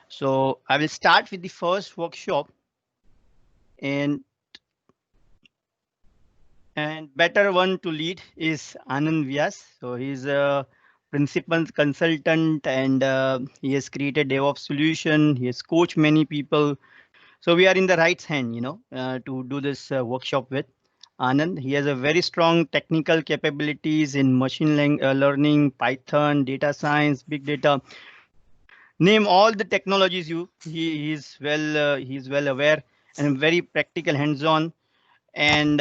So I will start with the first workshop, and better one to lead is Anand Vyas. So he's a principal consultant, and he has created DevOps solution. He has coached many people. So we are in the right hand, to do this workshop with Anand. He has a very strong technical capabilities in learning, Python, data science, big data. Name all the technologies he's well aware and very practical, hands-on. And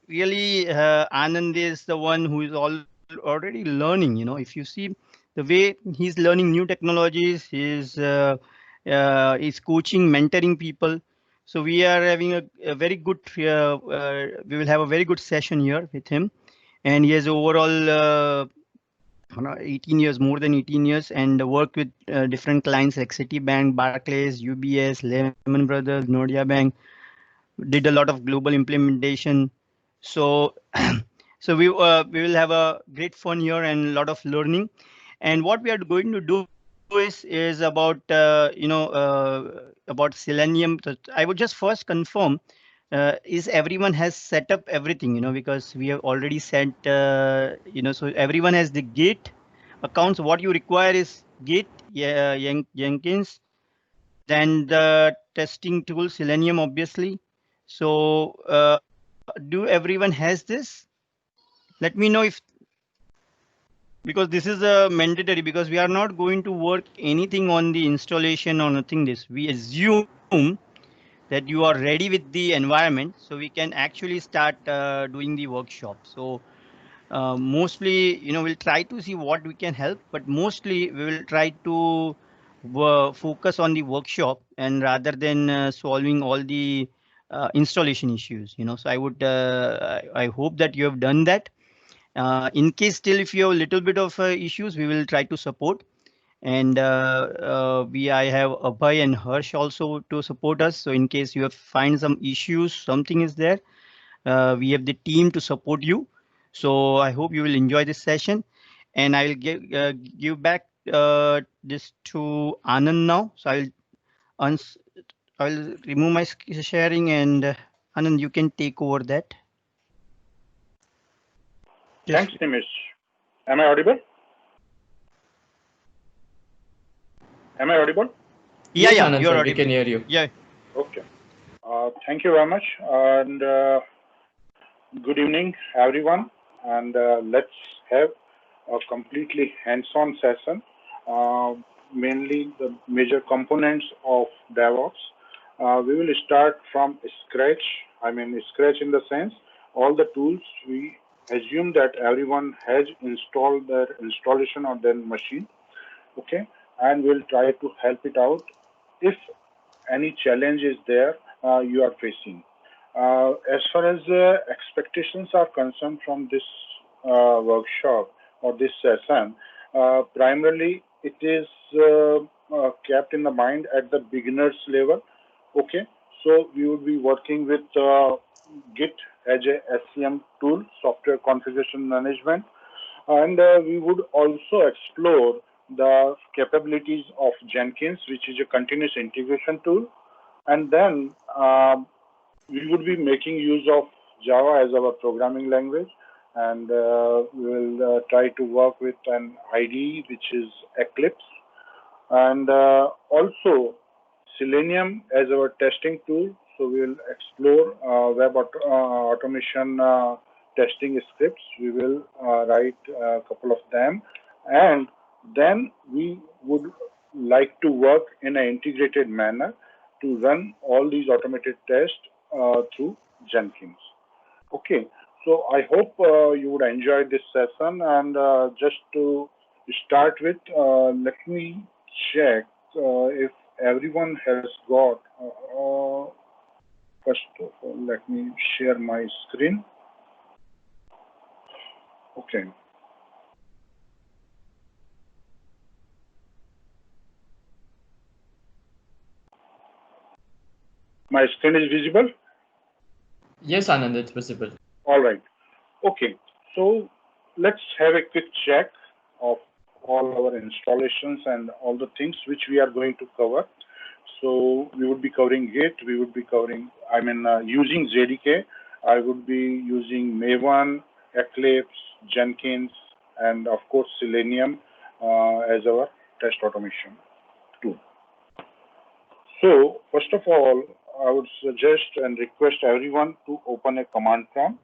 really, Anand is the one who is already learning. If you see the way he's learning new technologies, he's coaching, mentoring people. So we are having a very good. We will have a very good session here with him, and he has overall 18 years, more than 18 years, and worked with different clients like Citibank, Barclays, UBS, Lehman Brothers, Nordea Bank. Did a lot of global implementation. So we will have a great fun here and a lot of learning. And what we are going to do is about about Selenium. So I would just first confirm, is everyone has set up everything, because we have already set, so everyone has the Git accounts. What you require is Git, yeah, Jenkins, then the testing tool Selenium, obviously. So do everyone has this? Let me know if, because this is a mandatory, because we are not going to work anything on the installation or nothing. This we assume that you are ready with the environment, so we can actually start doing the workshop. So mostly, we'll try to see what we can help, but mostly we will try to focus on the workshop and rather than solving all the installation issues. So I hope that you have done that. In case still if you have a little bit of issues, we will try to support. And I have Abhay and Harsh also to support us. So in case you have find some issues, something is there, we have the team to support you. So I hope you will enjoy this session, and I will give back this to Anand now. So uns I'll remove my sharing, and Anand, you can take over that. Thanks, Nimish. Am I audible? Yeah, Yes, yeah, Anand, you're sir, audible. we can hear you. Yeah. Okay. Thank you very much, and good evening, everyone. And let's have a completely hands-on session, mainly the major components of DevOps. We will start from scratch. I mean, scratch in the sense, all the tools we assume that everyone has installed their installation on their machine. Okay, and we'll try to help it out if any challenge is there you are facing. As far as expectations are concerned from this workshop or this session, primarily it is kept in the mind at the beginners level. Okay, so we would be working with Git as a SCM tool, software configuration management, and we would also explore the capabilities of Jenkins, which is a continuous integration tool. And then we would be making use of Java as our programming language. And we will try to work with an IDE, which is Eclipse. And also Selenium as our testing tool. So we will explore web automation testing scripts. We will write a couple of them. And then we would like to work in an integrated manner to run all these automated tests through Jenkins. Okay, so I hope you would enjoy this session. And just to start with, let me check if everyone has got, first of all, let me share my screen. Okay. My screen is visible? Yes, Anand, it's visible. All right. Okay. So let's have a quick check of all our installations and all the things which we are going to cover. So we would be covering Git, we would be covering, using JDK, I would be using Maven, Eclipse, Jenkins, and of course Selenium as our test automation tool. So first of all, I would suggest and request everyone to open a command prompt.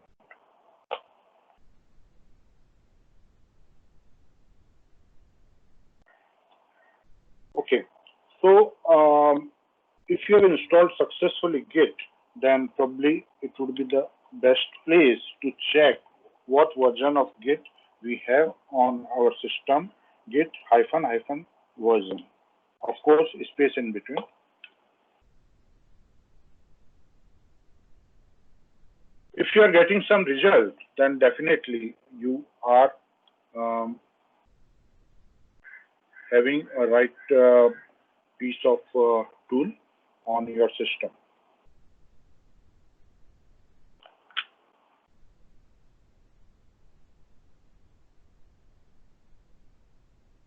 Okay, so if you have installed successfully Git, then probably it would be the best place to check what version of Git we have on our system, Git --version. Of course, space in between. If you are getting some result, then definitely you are having a right piece of tool on your system.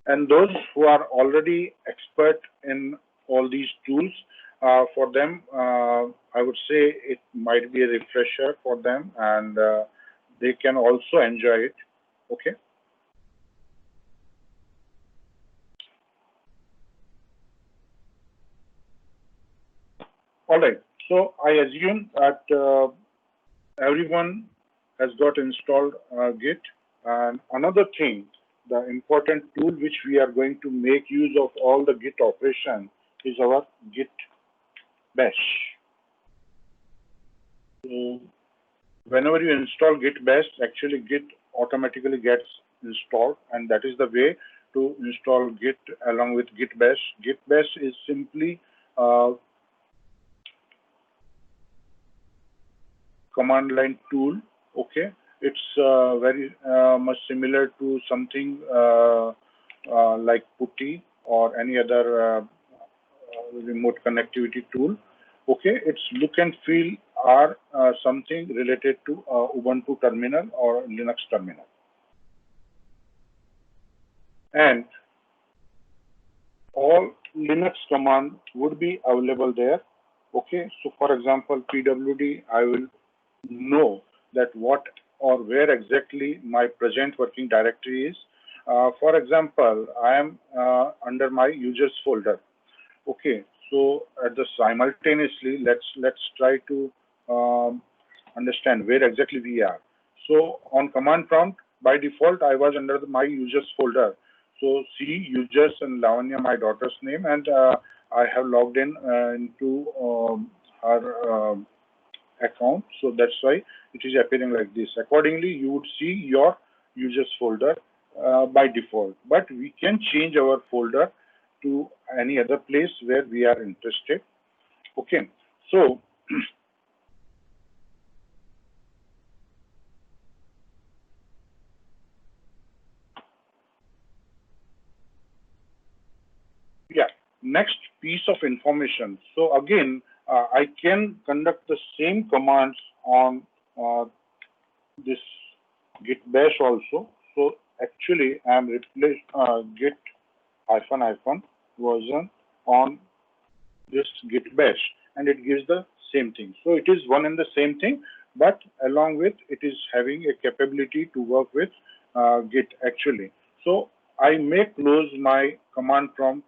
And those who are already expert in all these tools, for them, I would say it might be a refresher for them, and they can also enjoy it. Okay. All right. So I assume that everyone has got installed Git. And another thing, the important tool which we are going to make use of all the Git operation is our Git bash. So whenever you install Git bash, actually Git automatically gets installed, and that is the way to install Git along with Git bash. Git bash is simply command line tool. Okay, it's very much similar to something like PuTTY or any other remote connectivity tool. Okay, its look and feel are something related to Ubuntu terminal or Linux terminal. And all Linux commands would be available there. Okay, so for example, PWD, I will know that what or where exactly my present working directory is. For example, I am under my users folder. Okay, so at the simultaneously, let's try to understand where exactly we are. So on command prompt, by default, I was under my users folder. So C users and Lavanya, my daughter's name, and I have logged in into her account. So that's why it is appearing like this. Accordingly, you would see your users folder by default, but we can change our folder to any other place where we are interested. Okay, so yeah, next piece of information. So again, I can conduct the same commands on this git bash also. So actually, I am replaced git --version on this git bash, and it gives the same thing. So it is one and the same thing, but along with it is having a capability to work with git actually. So I may close my command prompt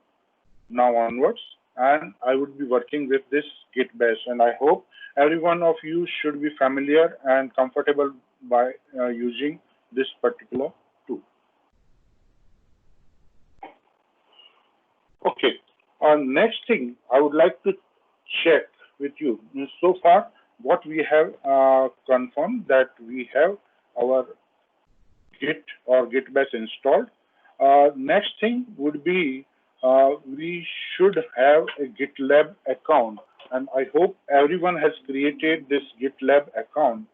now onwards, and I would be working with this git bash, and I hope every one of you should be familiar and comfortable by using this particular tool. Okay, next thing I would like to check with you is, so far what we have confirmed that we have our Git or Git bash installed. Next thing would be we should have a GitLab account, and I hope everyone has created this GitLab account.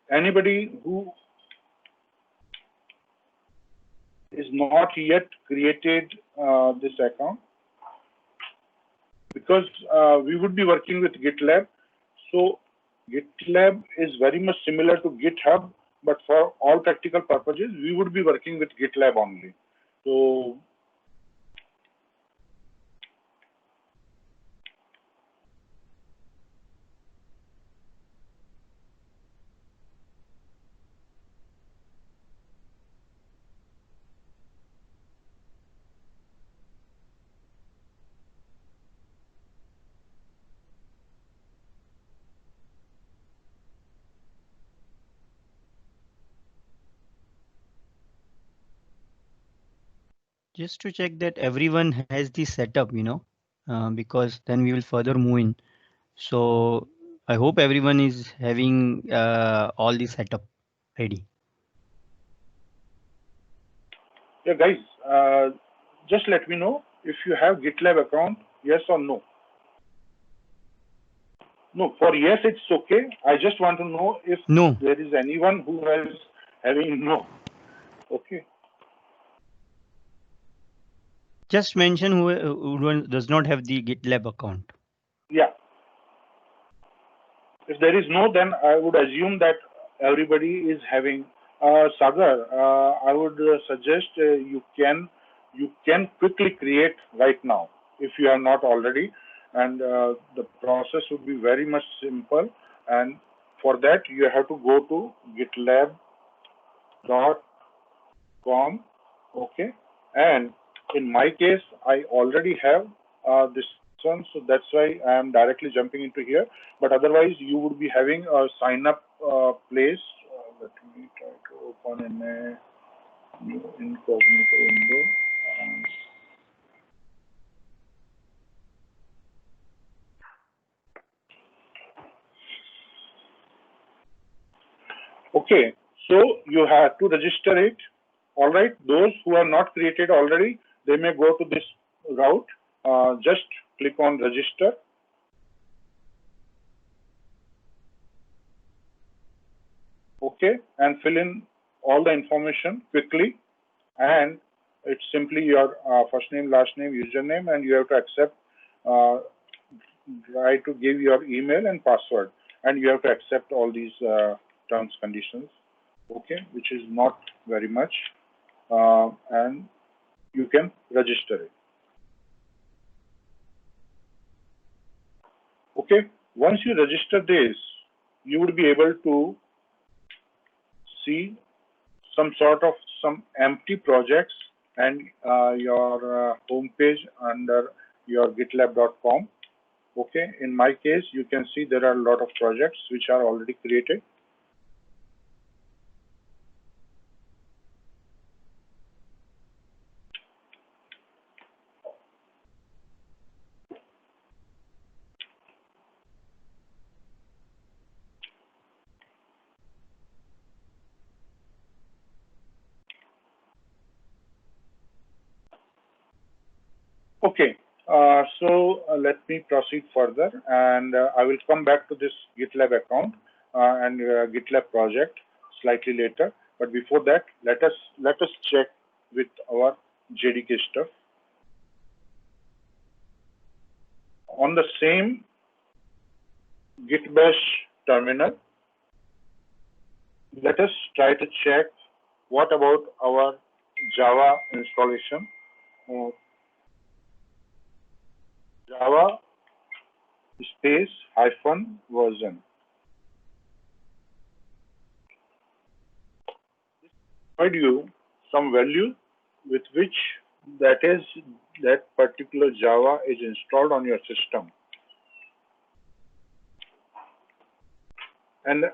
Anybody who is not yet created this account, because we would be working with GitLab. So GitLab is very much similar to GitHub, but for all practical purposes, we would be working with GitLab only. So Just to check that everyone has the setup, because then we will further move in. So I hope everyone is having all the setup ready. yeah, guys, just let me know if you have GitLab account, yes or no. No, for yes, it's okay. I just want to know if No, there is anyone who is having no. Okay. just mention who does not have the GitLab account. Yeah. If there is no, then I would assume that everybody is having. Sagar, I would suggest you can quickly create right now if you are not already, and the process would be very much simple. And for that, you have to go to gitlab.com. Okay, and in my case, I already have this one, so that's why I am directly jumping into here. But otherwise, you would be having a sign up place. Let me try to open in a new incognito window. Okay, so you have to register it. All right, those who are not created already, they may go to this route. Just click on register. Okay, and fill in all the information quickly, and it's simply your first name, last name, username, and you have to accept, try to give your email and password, and you have to accept all these terms, conditions, okay, which is not very much, and you can register it. Okay, once you register this, you would be able to see some sort of some empty projects and your home page under your gitlab.com. Okay, in my case, you can see there are a lot of projects which are already created. Okay, let me proceed further, and I will come back to this GitLab account and GitLab project slightly later. But before that, let us check with our JDK stuff. On the same Git bash terminal, let us try to check what about our Java installation. Java space hyphen version. Provide you some value with which that particular Java is installed on your system. And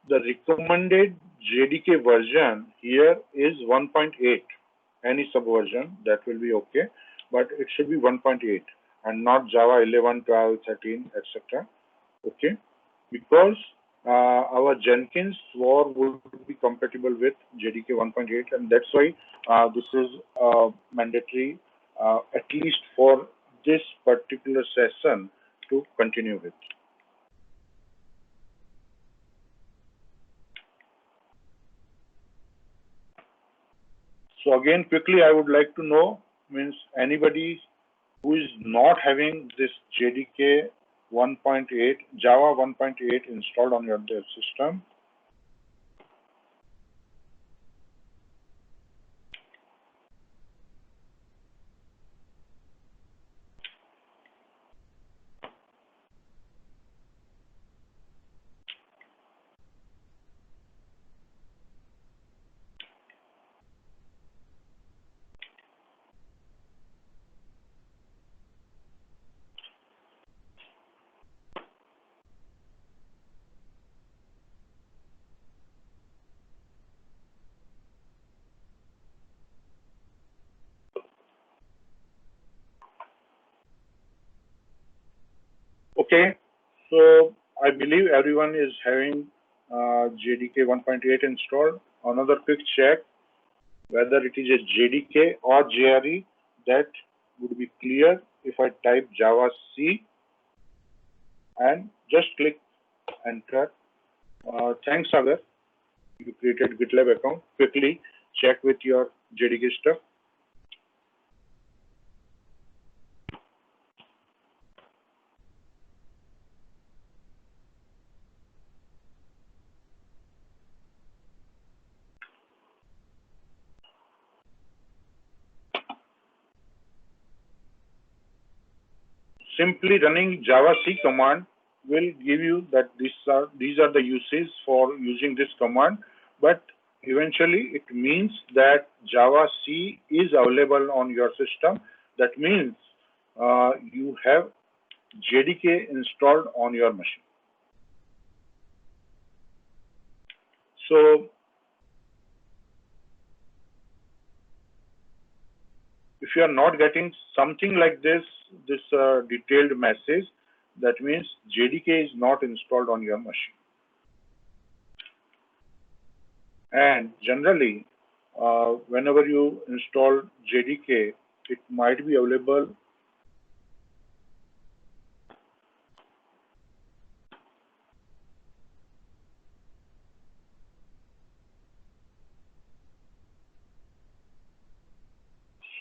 the recommended JDK version here is 1.8. Any subversion, that will be okay, but it should be 1.8 and not Java 11, 12, 13, etc. Okay, because our Jenkins war would be compatible with JDK 1.8, and that's why this is mandatory, at least for this particular session, to continue with. So again, quickly, I would like to know, means anybody who is not having this JDK 1.8, Java 1.8 installed on your dev system. Okay, so I believe everyone is having JDK 1.8 installed. Another quick check whether it is a JDK or JRE, that would be clear if I type Java C and just click enter. Thanks, Sagar. You created GitLab account. Quickly check with your JDK stuff. Simply running Java C command will give you that these are the uses for using this command, but eventually it means that Java C is available on your system. That means you have JDK installed on your machine. So if you are not getting something like this detailed message, that means JDK is not installed on your machine. And generally, whenever you install JDK, it might be available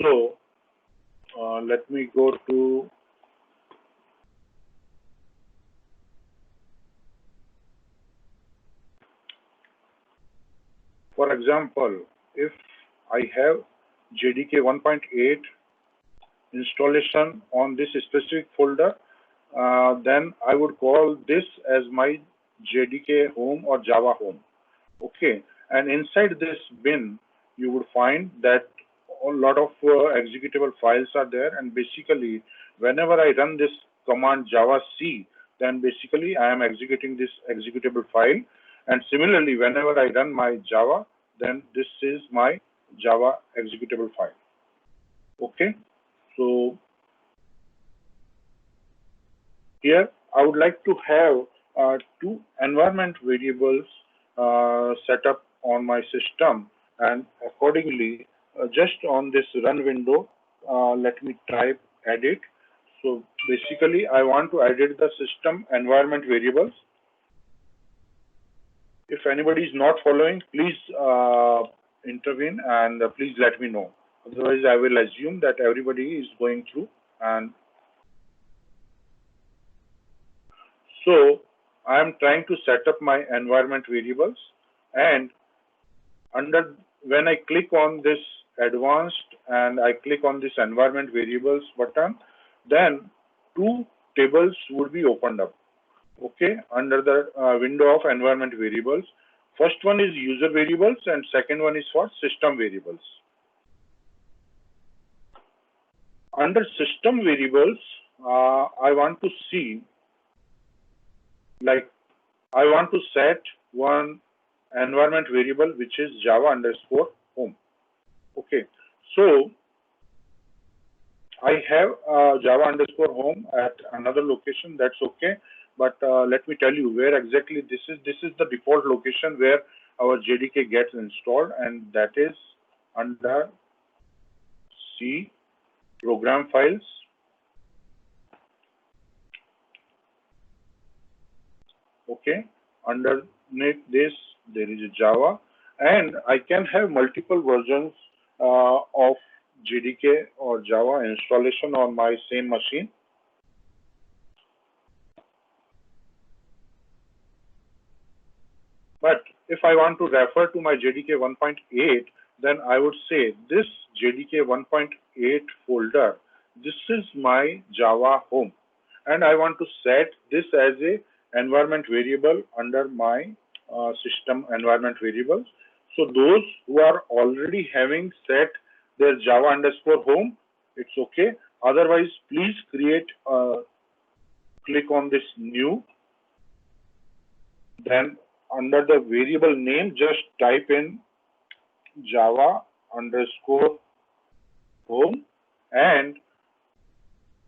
so let me go to for example, if I have JDK 1.8 installation on this specific folder, then I would call this as my JDK home or Java home. Okay, and inside this bin, you would find that a lot of executable files are there, and basically, whenever I run this command Java C, then basically I am executing this executable file. And similarly, whenever I run my Java, then this is my Java executable file. Okay, so here I would like to have two environment variables set up on my system, and accordingly, just on this run window, let me type edit. So basically, I want to edit the system environment variables. If anybody is not following, please intervene and please let me know. Otherwise, I will assume that everybody is going through. And so I am trying to set up my environment variables, and when I click on this advanced and I click on this environment variables button, then two tables would be opened up. Okay, under the window of environment variables. First one is user variables and second one is for system variables. Under system variables, I want to see, like, I want to set one environment variable which is Java underscore home. Okay, so I have Java underscore home at another location, that's okay. But let me tell you where exactly this is. This is the default location where our JDK gets installed, and that is under C program files. Okay, underneath this there is a Java, and I can have multiple versions of JDK or Java installation on my same machine. But if I want to refer to my JDK 1.8, then I would say this JDK 1.8 folder, this is my Java home. And I want to set this as a environment variable under my system environment variables. So those who are already having set their Java underscore home, it's okay. Otherwise, please create, click on this new. Then under the variable name, just type in Java underscore home and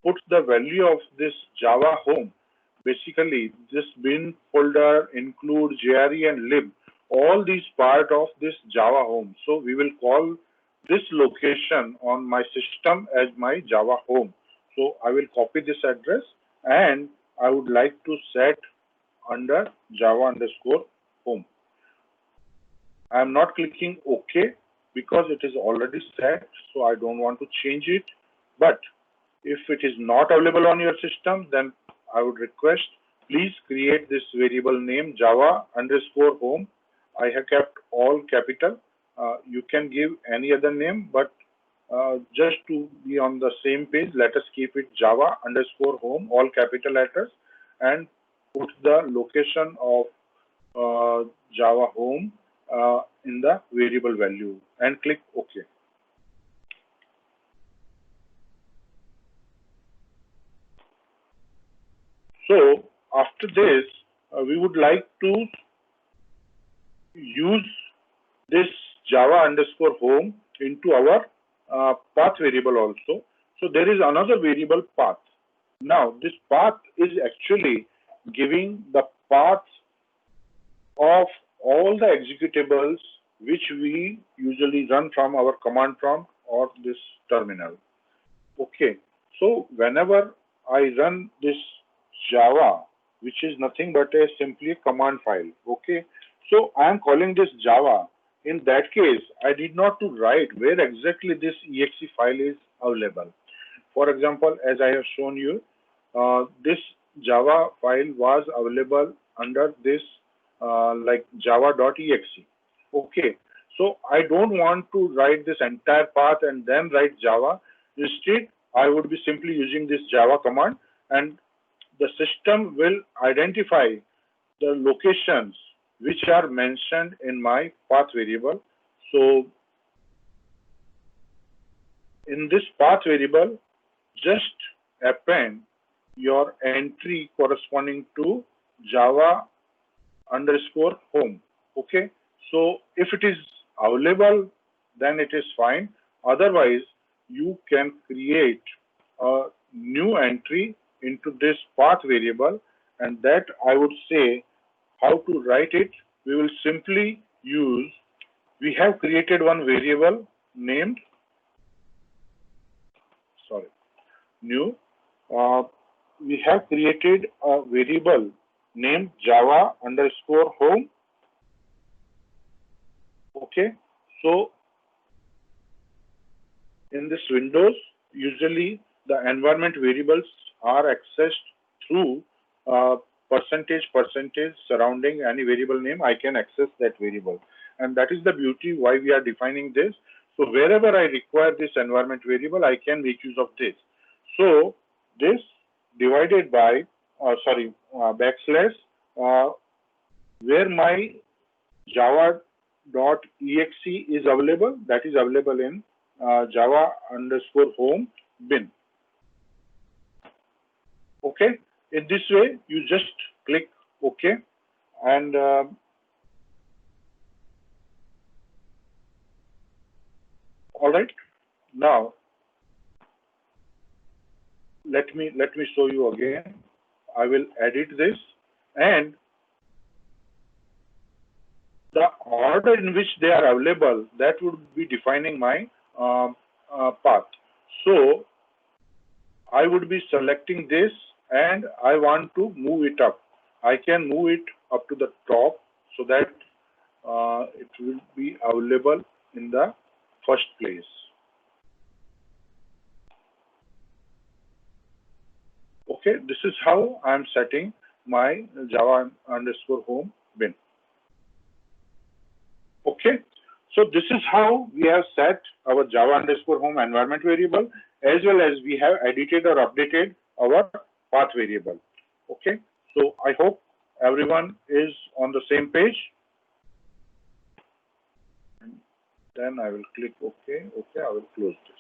put the value of this Java home. Basically, this bin folder include JRE and lib, all these part of this Java home. So we will call this location on my system as my Java home. So I will copy this address and I would like to set under Java underscore home. I am not clicking OK because it is already set, so I don't want to change it. But if it is not available on your system, then I would request, please create this variable name Java underscore home. I have kept all capital. You can give any other name, but just to be on the same page, let us keep it Java underscore home, all capital letters, and put the location of Java home in the variable value and click OK. So after this, we would like to use this Java underscore home into our path variable also. So there is another variable path. Now this path is actually giving the path of all the executables which we usually run from our command prompt or this terminal. Okay, so whenever I run this Java, which is nothing but a simply a command file. Okay, so I am calling this Java. In that case, I did not to write where exactly this exe file is available. For example, as I have shown you, this Java file was available under this like java.exe. Okay, so I don't want to write this entire path and then write Java. Instead, I would be simply using this Java command, and the system will identify the locations which are mentioned in my path variable. So in this path variable, just append your entry corresponding to Java underscore home. Okay, so if it is available, then it is fine. Otherwise, you can create a new entry into this path variable, and that I would say how to write it. We will simply use, we have created one variable named, new. We have created a variable named Java underscore home. Okay, so in this Windows, usually the environment variables are accessed through percentage surrounding any variable name. I can access that variable, and that is the beauty why we are defining this. So wherever I require this environment variable, I can make use of this. So this divided by backslash where my java.exe is available, that is available in Java underscore home bin. Okay, in this way you just click OK, and all right, now let me show you again. I will edit this, and the order in which they are available, that would be defining my path. So I would be selecting this, and I want to move it up. I can move it up to the top so that it will be available in the first place. Okay, this is how I am setting my Java underscore home bin. Okay. So this is how we have set our Java underscore home environment variable, as well as we have edited or updated our path variable. Okay. So I hope everyone is on the same page. Then I will click OK. Okay, I will close this.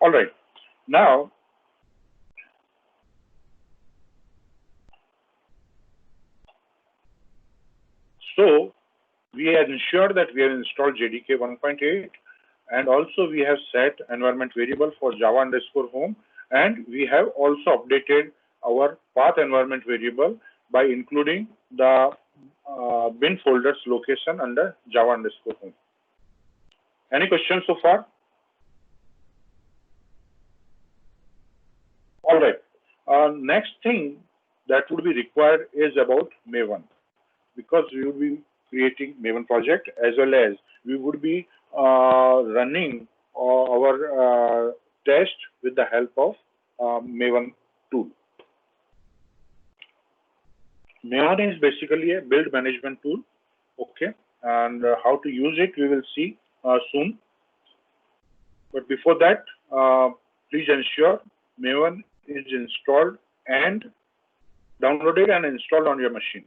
All right. Now, so we have ensured that we have installed JDK 1.8, and also we have set environment variable for Java underscore home, and we have also updated our path environment variable by including the bin folders location under Java underscore home. Any questions so far? All right. Next thing that would be required is about Maven, because we would be creating Maven project, as well as we would be running our test with the help of Maven tool. Maven is basically a build management tool, okay, and how to use it we will see soon. But before that, please ensure Maven is installed and downloaded and installed on your machine.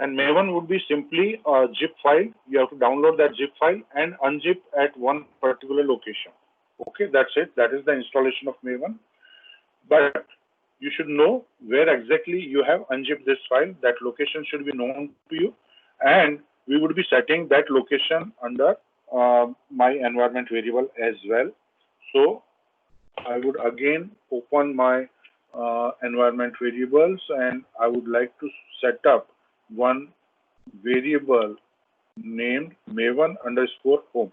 And Maven would be simply a zip file. You have to download that zip file and unzip at one particular location. Okay, that's it. That is the installation of Maven. But you should know where exactly you have unzipped this file. That location should be known to you. And we would be setting that location under my environment variable as well. So I would again open my environment variables, and I would like to set up one variable named Maven underscore home.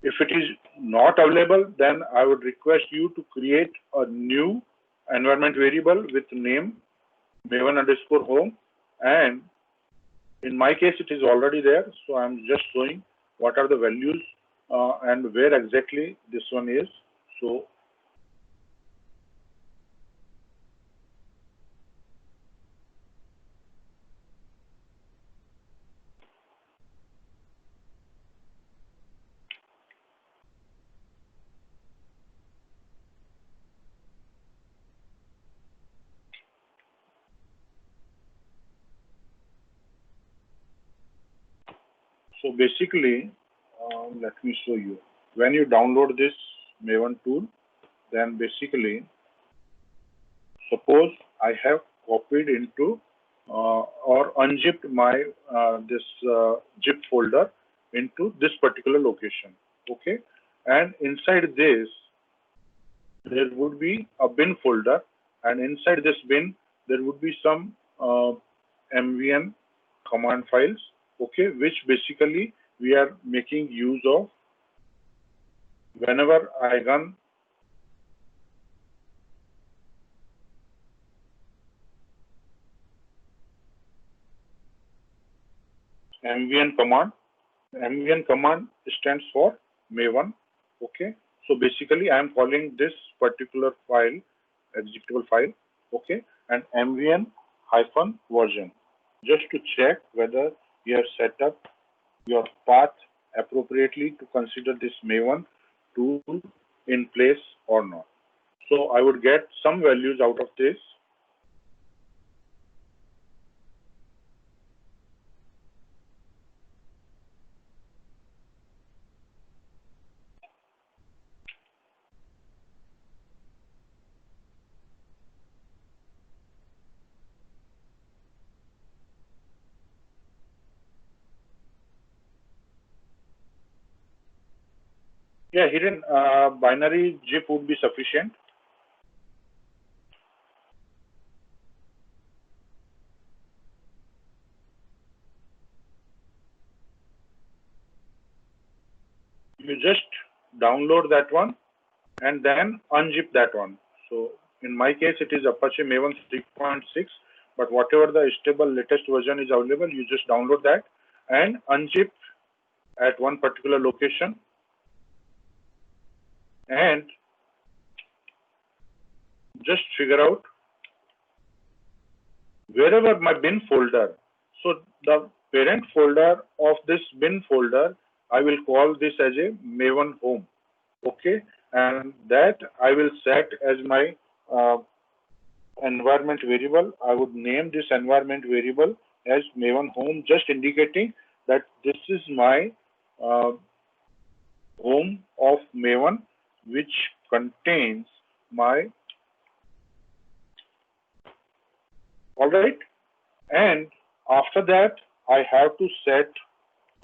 If it is not available, then I would request you to create a new environment variable with name Maven underscore home. And in my case, it is already there. So I'm just showing what are the values and where exactly this one is. So basically, let me show you. When you download this Maven tool, then basically, suppose I have copied into or unzipped my this zip folder into this particular location. Okay, and inside this there would be a bin folder, and inside this bin there would be some mvn command files, okay, which basically we are making use of whenever I run mvn command. Mvn command stands for Maven, okay. So basically I am calling this particular file, executable file, okay, and mvn hyphen version, just to check whether you have set up your path appropriately to consider this Maven tool in place or not. So I would get some values out of this. Yeah, hidden binary zip would be sufficient. You just download that one and then unzip that one. So in my case, it is Apache Maven 3.6, but whatever the stable latest version is available, you just download that and unzip at one particular location, and just figure out wherever my bin folder. So the parent folder of this bin folder, I will call this as a Maven home. Okay, and that I will set as my environment variable. I would name this environment variable as Maven home, just indicating that this is my home of Maven, which contains my, all right. And after that, I have to set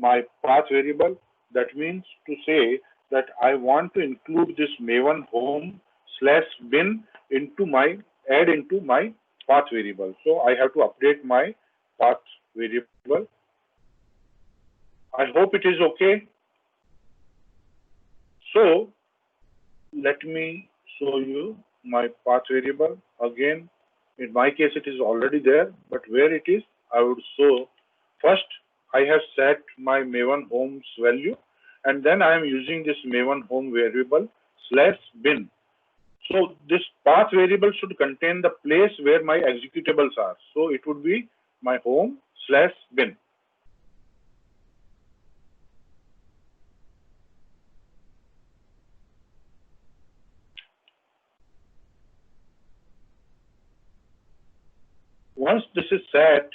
my path variable. That means to say that I want to include this Maven home / bin into my, add into my path variable. So I have to update my path variable. I hope it is okay. So let me show you my path variable. Again, in my case, it is already there, but where it is, I would show. First, I have set my Maven home's value, and then I am using this Maven home variable / bin. So this path variable should contain the place where my executables are. So it would be my home / bin. Once this is set,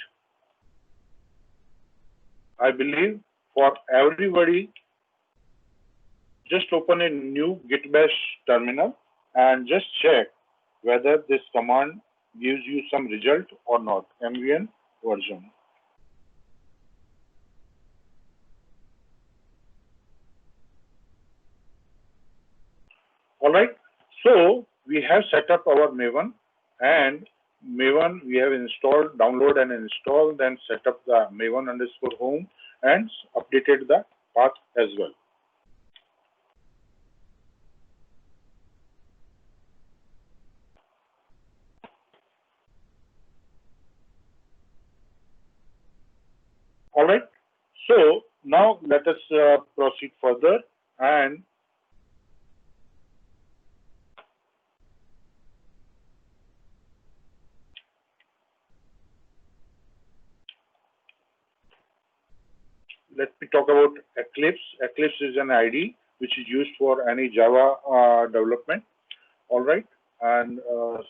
I believe for everybody, just open a new Git bash terminal and just check whether this command gives you some result or not. MVN version. All right. So we have set up our Maven, and Maven we have installed, download and install, then set up the Maven _ home and updated the path as well. All right. So now let us proceed further, and let me talk about Eclipse. Eclipse is an IDE which is used for any Java development. All right. And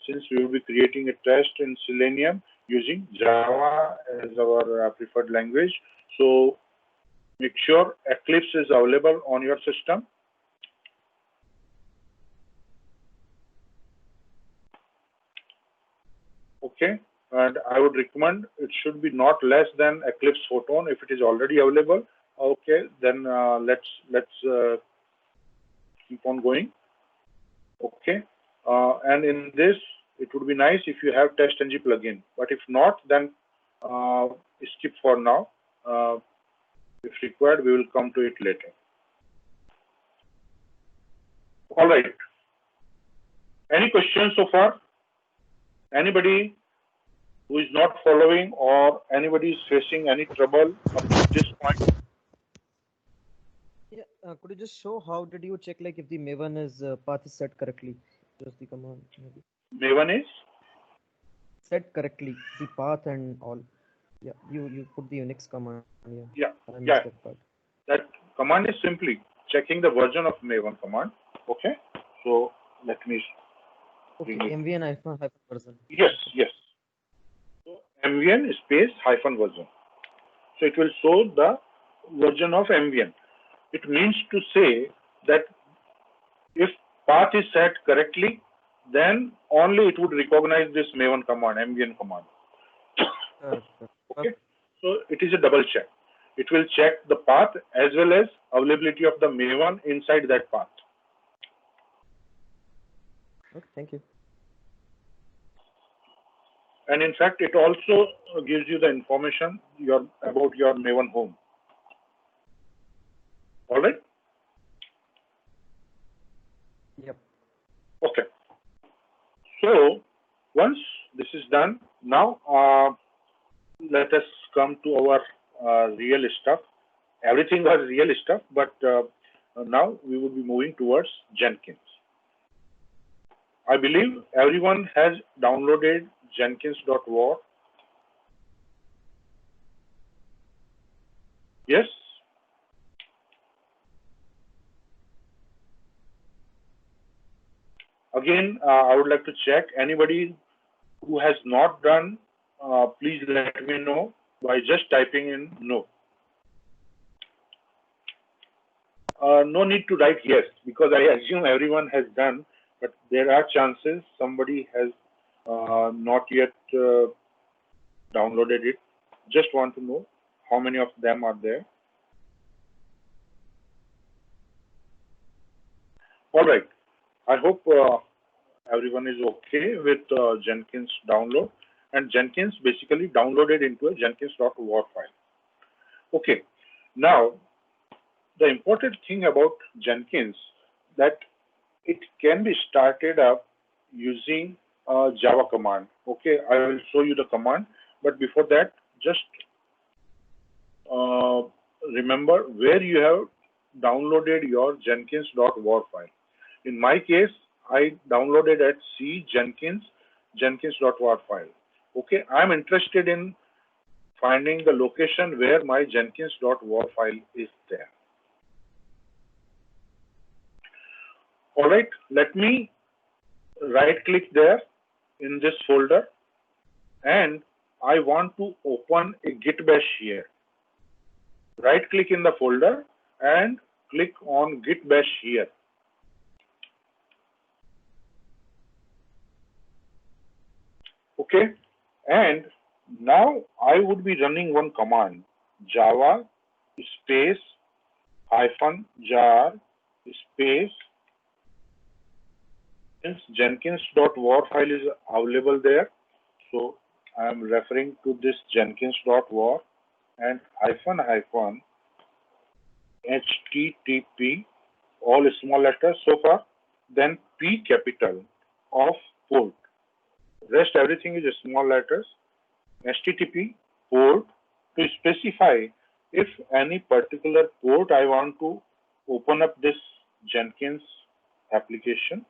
since we will be creating a test in Selenium using Java as our preferred language, so make sure Eclipse is available on your system. Okay. And I would recommend it should be not less than Eclipse Photon. If it is already available, okay, then let's keep on going. Okay, and in this, it would be nice if you have TestNG plugin. But if not, then skip for now. If required, we will come to it later. All right. Any questions so far? Anybody who is not following, or anybody is facing any trouble up to this point? Yeah, could you just show how did you check like if the Maven is path is set correctly? Just the command maybe. Maven is Set correctly, the path and all. Yeah, you put the Unix command. Yeah. I missed Yeah. that part. That command is simply checking the version of Maven command. Okay. So let me. Okay, MVN hyphen version. Yes, yes. So MVN space hyphen version. So it will show the version of MVN. It means to say that if path is set correctly, then only it would recognize this Maven command, MVN command. Okay. So it is a double check. It will check the path as well as availability of the Maven inside that path. Okay, thank you. And in fact, it also gives you the information about your Maven home. All right? Yep. Okay. So once this is done, now let us come to our real stuff. Everything was real stuff, but now we will be moving towards Jenkins. I believe everyone has downloaded Jenkins.war. Yes? Again, I would like to check anybody who has not done, please let me know by just typing in no. No need to write yes, because I assume everyone has done, but there are chances somebody has not yet downloaded it. Just want to know how many of them are there. All right. I hope everyone is okay with Jenkins download. And Jenkins basically downloaded into a Jenkins.war file. Okay. Now, the important thing about Jenkins that it can be started up using a Java command. Okay, I will show you the command, but before that, just remember where you have downloaded your Jenkins.war file. In my case, I downloaded at C Jenkins.war file. Okay, I'm interested in finding the location where my Jenkins.war file is there. All right, let me right click there in this folder, and I want to open a git bash here. Right click in the folder and click on git bash here. Okay, and now I would be running one command, java space -jar space. Since Jenkins.war file is available there, so I am referring to this Jenkins.war and --http, all small letters so far, then P capital of port. Rest everything is small letters. HTTP port to specify if any particular port I want to open up this Jenkins application.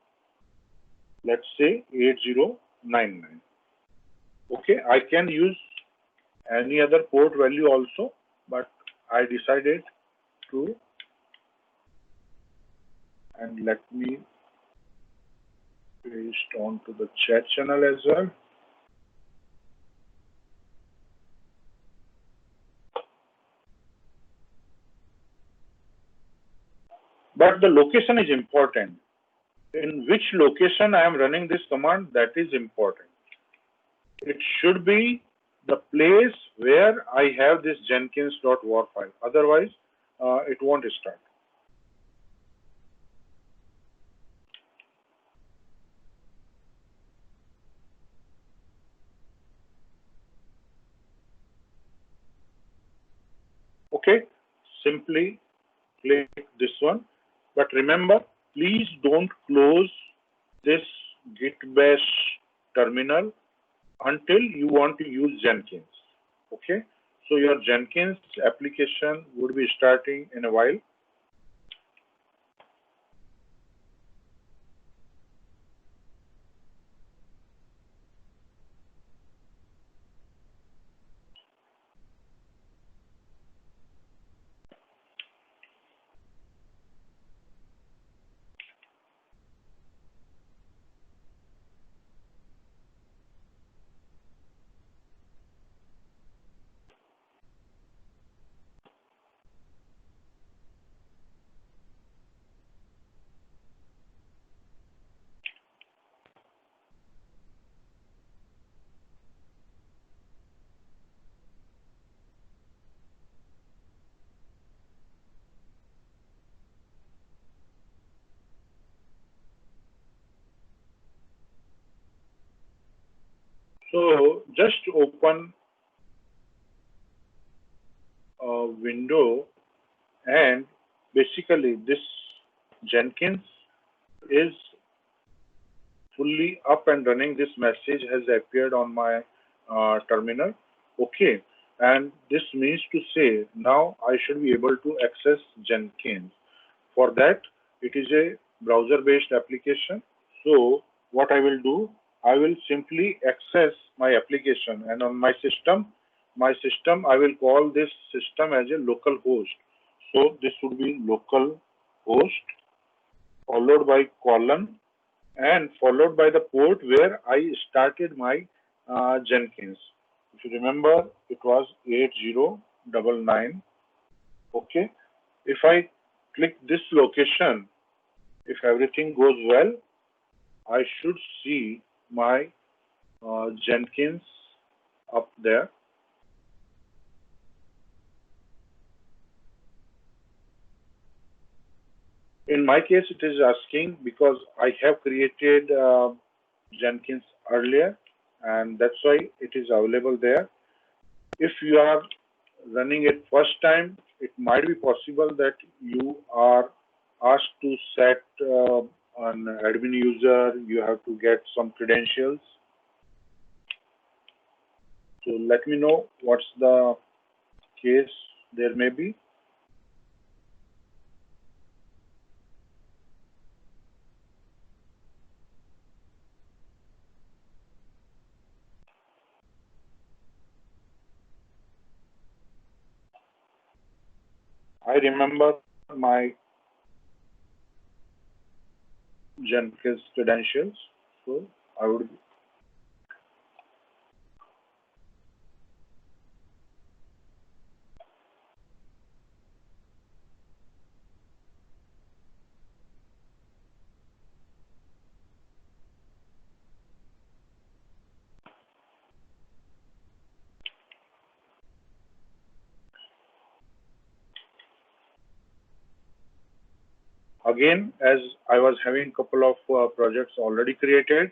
Let's say 8099. Okay, I can use any other port value also, but I decided to, and let me paste onto the chat channel as well. But the location is important. In which location I am running this command, that is important. It should be the place where I have this Jenkins.war file. Otherwise, it won't start. Okay, simply click this one. But remember, please don't close this git bash terminal until you want to use Jenkins. Okay, so your Jenkins application would be starting in a while. So just open a window, and basically this Jenkins is fully up and running. This message has appeared on my terminal. Okay, and this means to say now I should be able to access Jenkins. For that, it is a browser-based application. So what I will do, I will simply access my application, and on my system, I will call this system as a local host. So this would be local host followed by colon and followed by the port where I started my Jenkins. If you remember, it was 8099. Okay. If I click this location, if everything goes well, I should see my Jenkins up there. In my case, it is asking because I have created Jenkins earlier, and that's why it is available there. If you are running it first time, it might be possible that you are asked to set an admin user, you have to get some credentials. So let me know what's the case there may be. I remember my Jenkins credentials, so I would. Again, as I was having a couple of projects already created,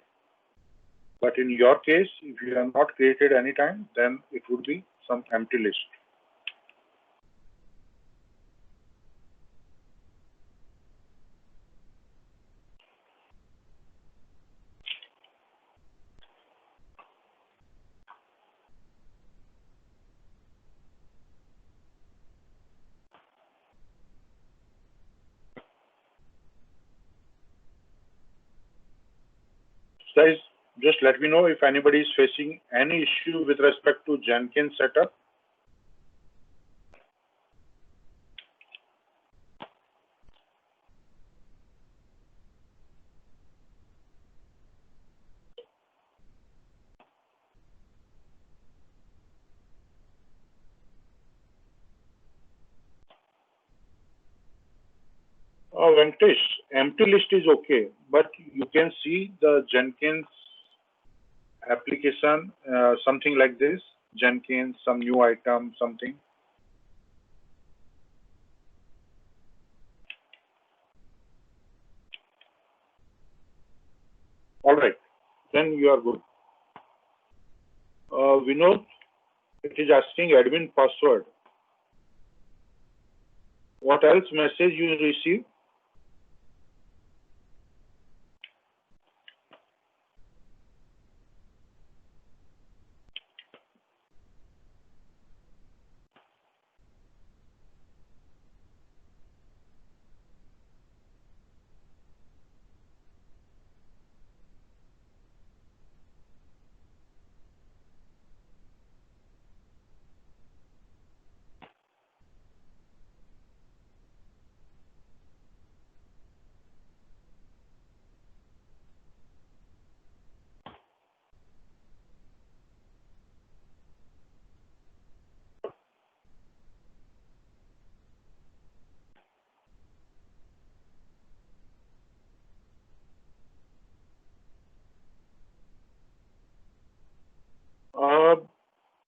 but in your case, if you have not created any time, then it would be some empty list. Guys, just let me know if anybody is facing any issue with respect to Jenkins setup. Venkatesh, empty list is okay, but you can see the Jenkins application, something like this, Jenkins, some new item, something. All right, then you are good. Vinod, it is asking admin password. What else message you receive?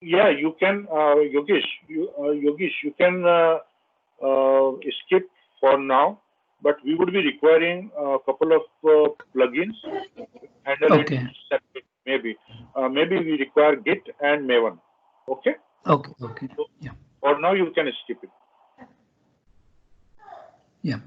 Yeah, you can, Yogesh, you can skip for now, but we would be requiring a couple of plugins to handle it Okay. separately. maybe. Maybe we require Git and Maven. Okay. Okay. Okay. So Yeah. for now, you can skip it. Yeah.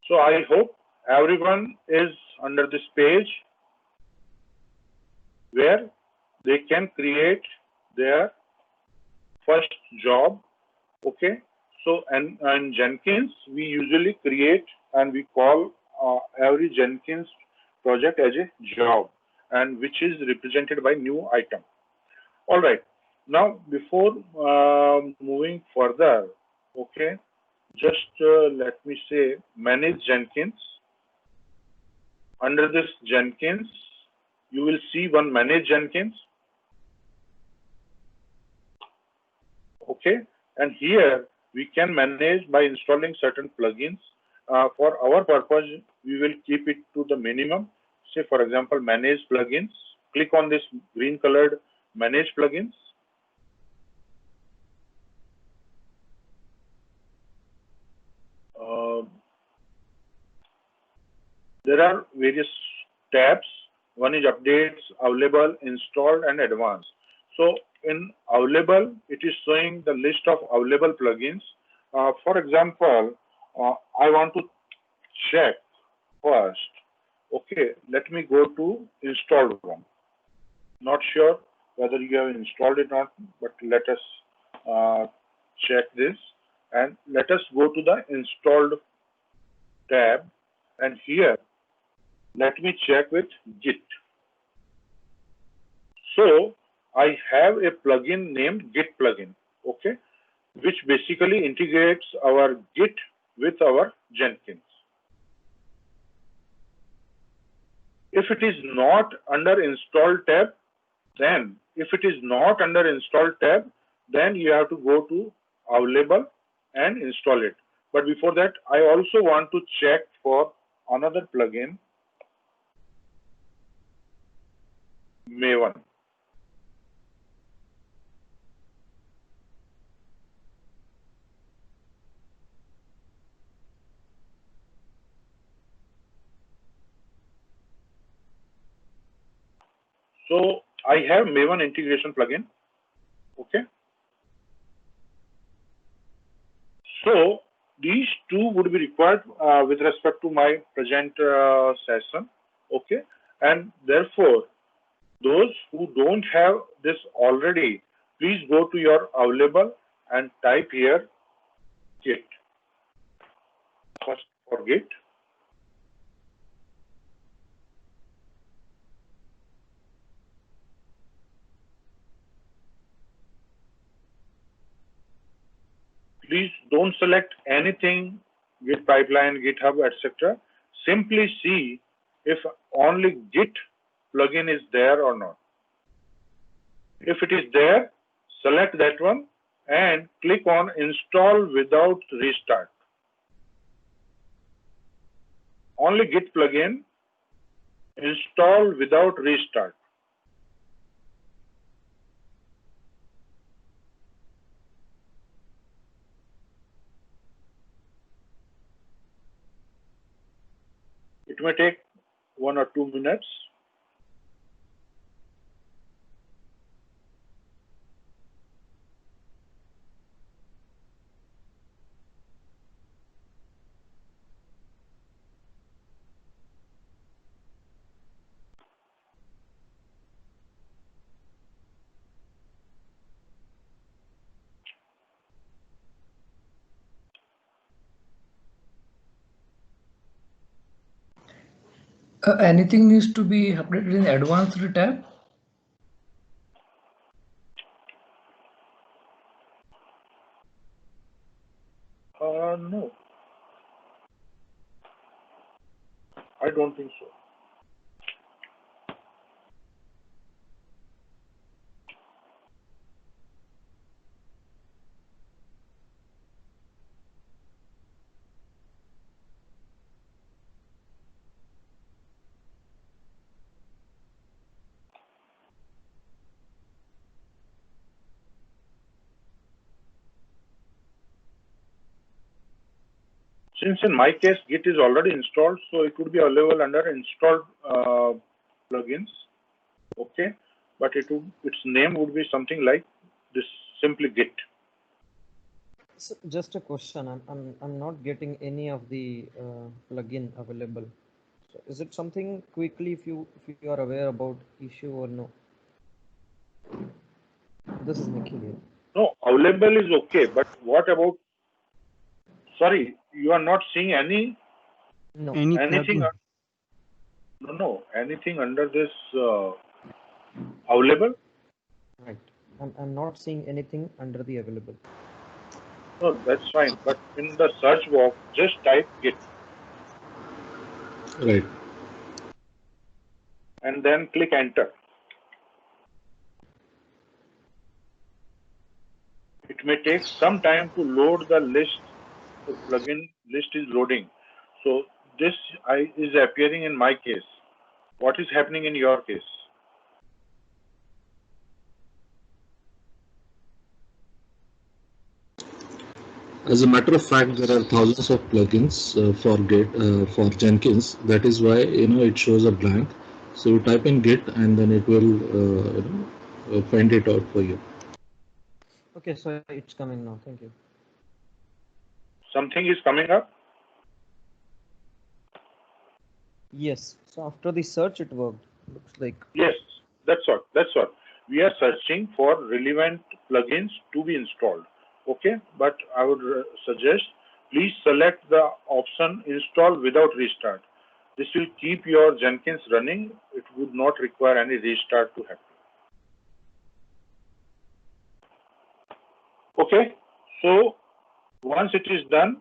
So I hope everyone is under this page where they can create their first job. Okay. So and Jenkins, we usually create and we call every Jenkins project as a job, and which is represented by new item. All right. Now, before moving further, okay, just let me say manage Jenkins. Under this Jenkins, you will see one manage Jenkins. Okay, and here we can manage by installing certain plugins. For our purpose, we will keep it to the minimum. Say, for example, manage plugins. Click on this green colored manage plugins. There are various tabs. One is updates, available, installed, and advanced. So in available, it is showing the list of available plugins. For example, I want to check first. Okay, let me go to installed one. Not sure whether you have installed it or not, but let us check this, and let us go to the installed tab, and here let me check with Git. So I have a plugin named Git plugin, okay, which basically integrates our Git with our Jenkins. If it is not under install tab, then you have to go to available and install it. But before that, I also want to check for another plugin, Maven. So I have Maven integration plugin. Okay. So these two would be required with respect to my present session. Okay. And therefore, those who don't have this already, please go to your available and type here Git. First for Git. Please don't select anything, Git pipeline, GitHub, etc. Simply see if only Git plugin is there or not. If it is there, select that one and click on install without restart. Only Git plugin, install without restart. It may take 1 or 2 minutes. Anything needs to be updated in advanced tab? No, I don't think so. Since in my case Git is already installed, so it would be available under installed plugins. Okay, but its name would be something like this, simply Git. So just a question. I'm not getting any of the plugin available. So is it something quickly if you are aware about issue or no? This is Nikhil here. No, available is okay, but what about? Sorry, you are not seeing anything. Plugin? No, anything under this available. Right. I'm not seeing anything under the available. No, that's fine. But in the search box, just type Git. Right. And then click enter. It may take some time to load the list. The plugin list is loading. So this is appearing in my case. What is happening in your case? As a matter of fact, there are thousands of plugins for Jenkins. That is why it shows a blank. So you type in Git and then it will find it out for you. Okay, so it's coming now. Thank you. Something is coming up. Yes. So after the search, it worked. Looks like. Yes, that's what. We are searching for relevant plugins to be installed. Okay, but I would suggest please select the option install without restart. This will keep your Jenkins running. It would not require any restart to happen. Okay, so once it is done,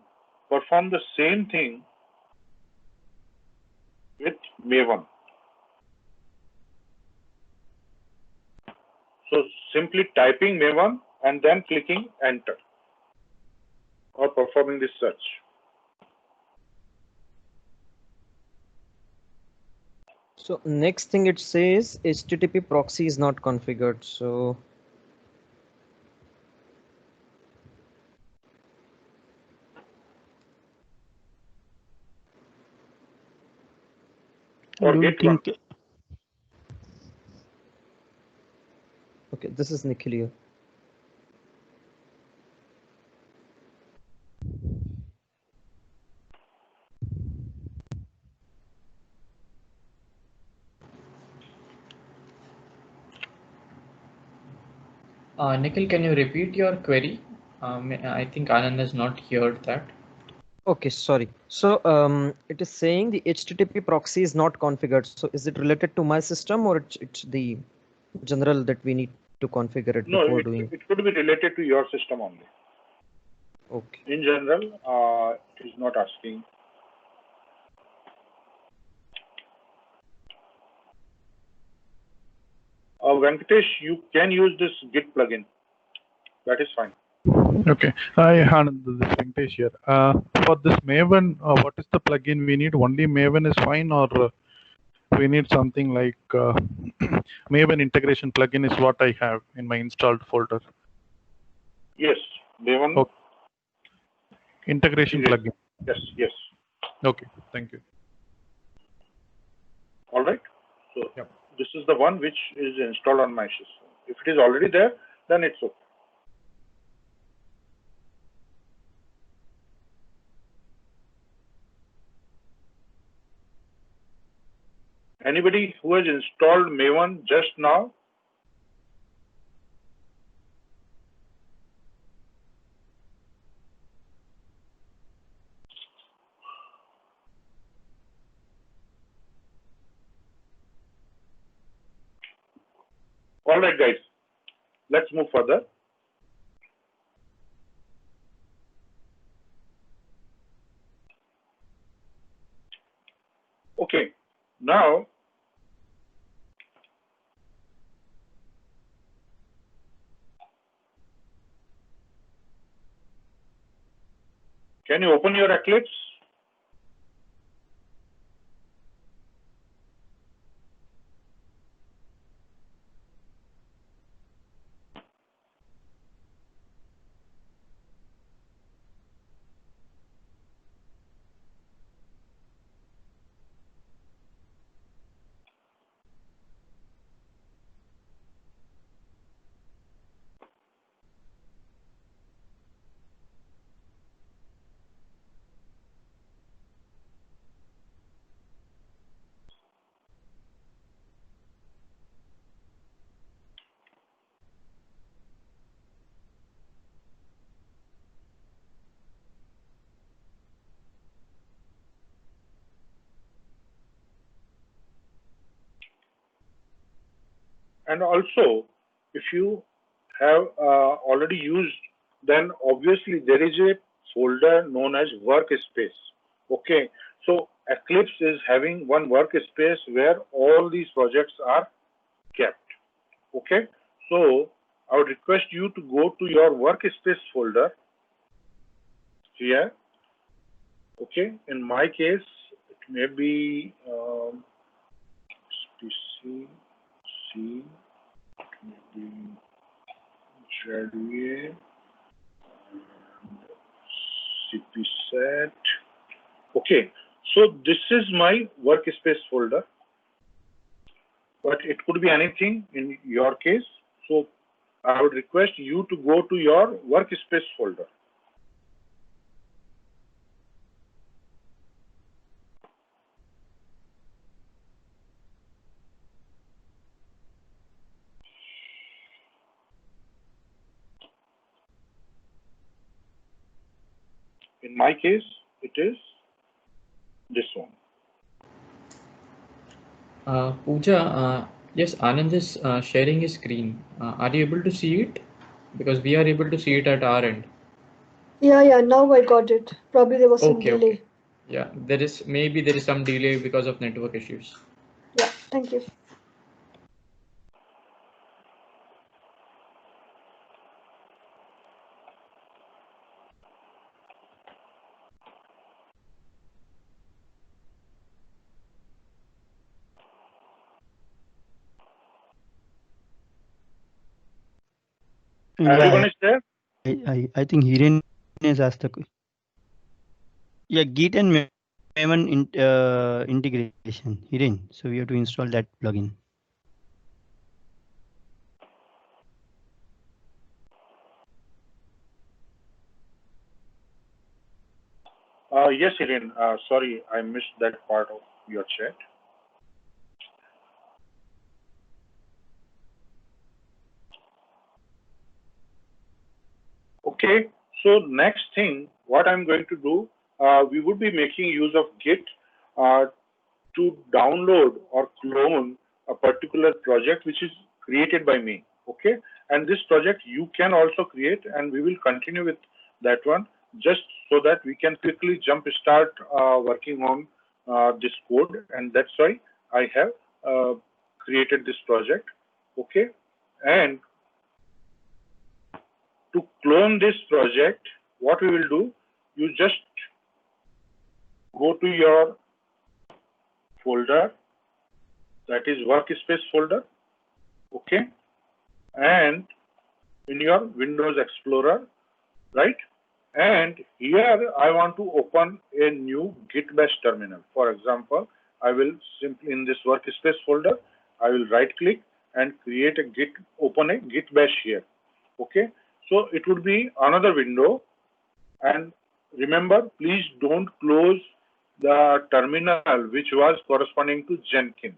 perform the same thing with Maven. So simply typing Maven and then clicking enter or performing this search. So next thing it says HTTP proxy is not configured. So Or Do you get one. think? okay, this is Nikhil here. Nikhil, can you repeat your query? I think Anand has not heard that. Okay, sorry. So it is saying the HTTP proxy is not configured. So is it related to my system or it's the general that we need to configure it No, before doing? it could be related to your system only. Okay. In general, it is not asking. Venkatesh, you can use this Git plugin. That is fine. Okay. Hi, Anand. This is Venkatesh here. For this Maven, what is the plugin we need? Only Maven is fine, or we need something like Maven integration plugin is what I have in my installed folder. Yes, Maven. Okay. Integration plugin. Yes. Okay, thank you. All right. So Yep. This is the one which is installed on my system. If it is already there, then it's okay. Anybody who has installed Maven just now? All right, guys. Let's move further. Okay. Now, can you open your Eclipse? And also, if you have already used, then obviously there is a folder known as workspace. Okay, so Eclipse is having one workspace where all these projects are kept. Okay, so I would request you to go to your workspace folder here. Okay, in my case, it may be PC, C, maybe JDA, CP set. Okay, so this is my workspace folder, but it could be anything in your case. So I would request you to go to your workspace folder. In my case, it is this one. Pooja, yes, Anand is sharing his screen. Are you able to see it? Because we are able to see it at our end. Yeah, now I got it. Probably there was some delay. Okay. Yeah, there is some delay because of network issues. Yeah, thank you. Everyone is there? I think Hiren has asked the question. Yeah, Git and Maven integration. Hiren, so we have to install that plugin. Yes, Hiren. Sorry, I missed that part of your chat. Okay, so next thing, what I'm going to do, we would be making use of Git to download or clone a particular project which is created by me. Okay, and this project you can also create, and we will continue with that one just so that we can quickly jump start working on this code, and that's why I have created this project. Okay, and to clone this project, what we will do, you just go to your folder, that is workspace folder, okay, and in your Windows Explorer, right? And here I want to open a new Git bash terminal. For example, I will simply in this workspace folder, I will right click and create a Git, open a Git bash here. Okay, so it would be another window, and remember, please don't close the terminal which was corresponding to Jenkins.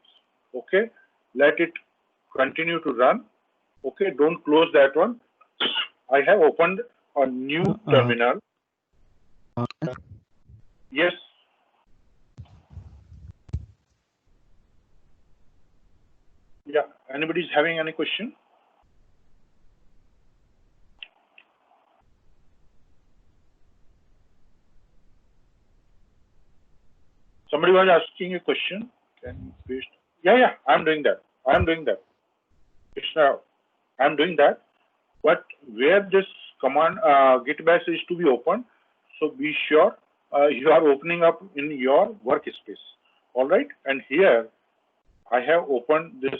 Okay, let it continue to run. Okay, don't close that one. I have opened a new terminal. Yes. Yeah, anybody is having any question? Somebody was asking a question. Can you please? Yeah, I'm doing that. Krishna, I'm doing that. But where this command git bash is to be opened, so be sure you are opening up in your workspace. All right, and here I have opened this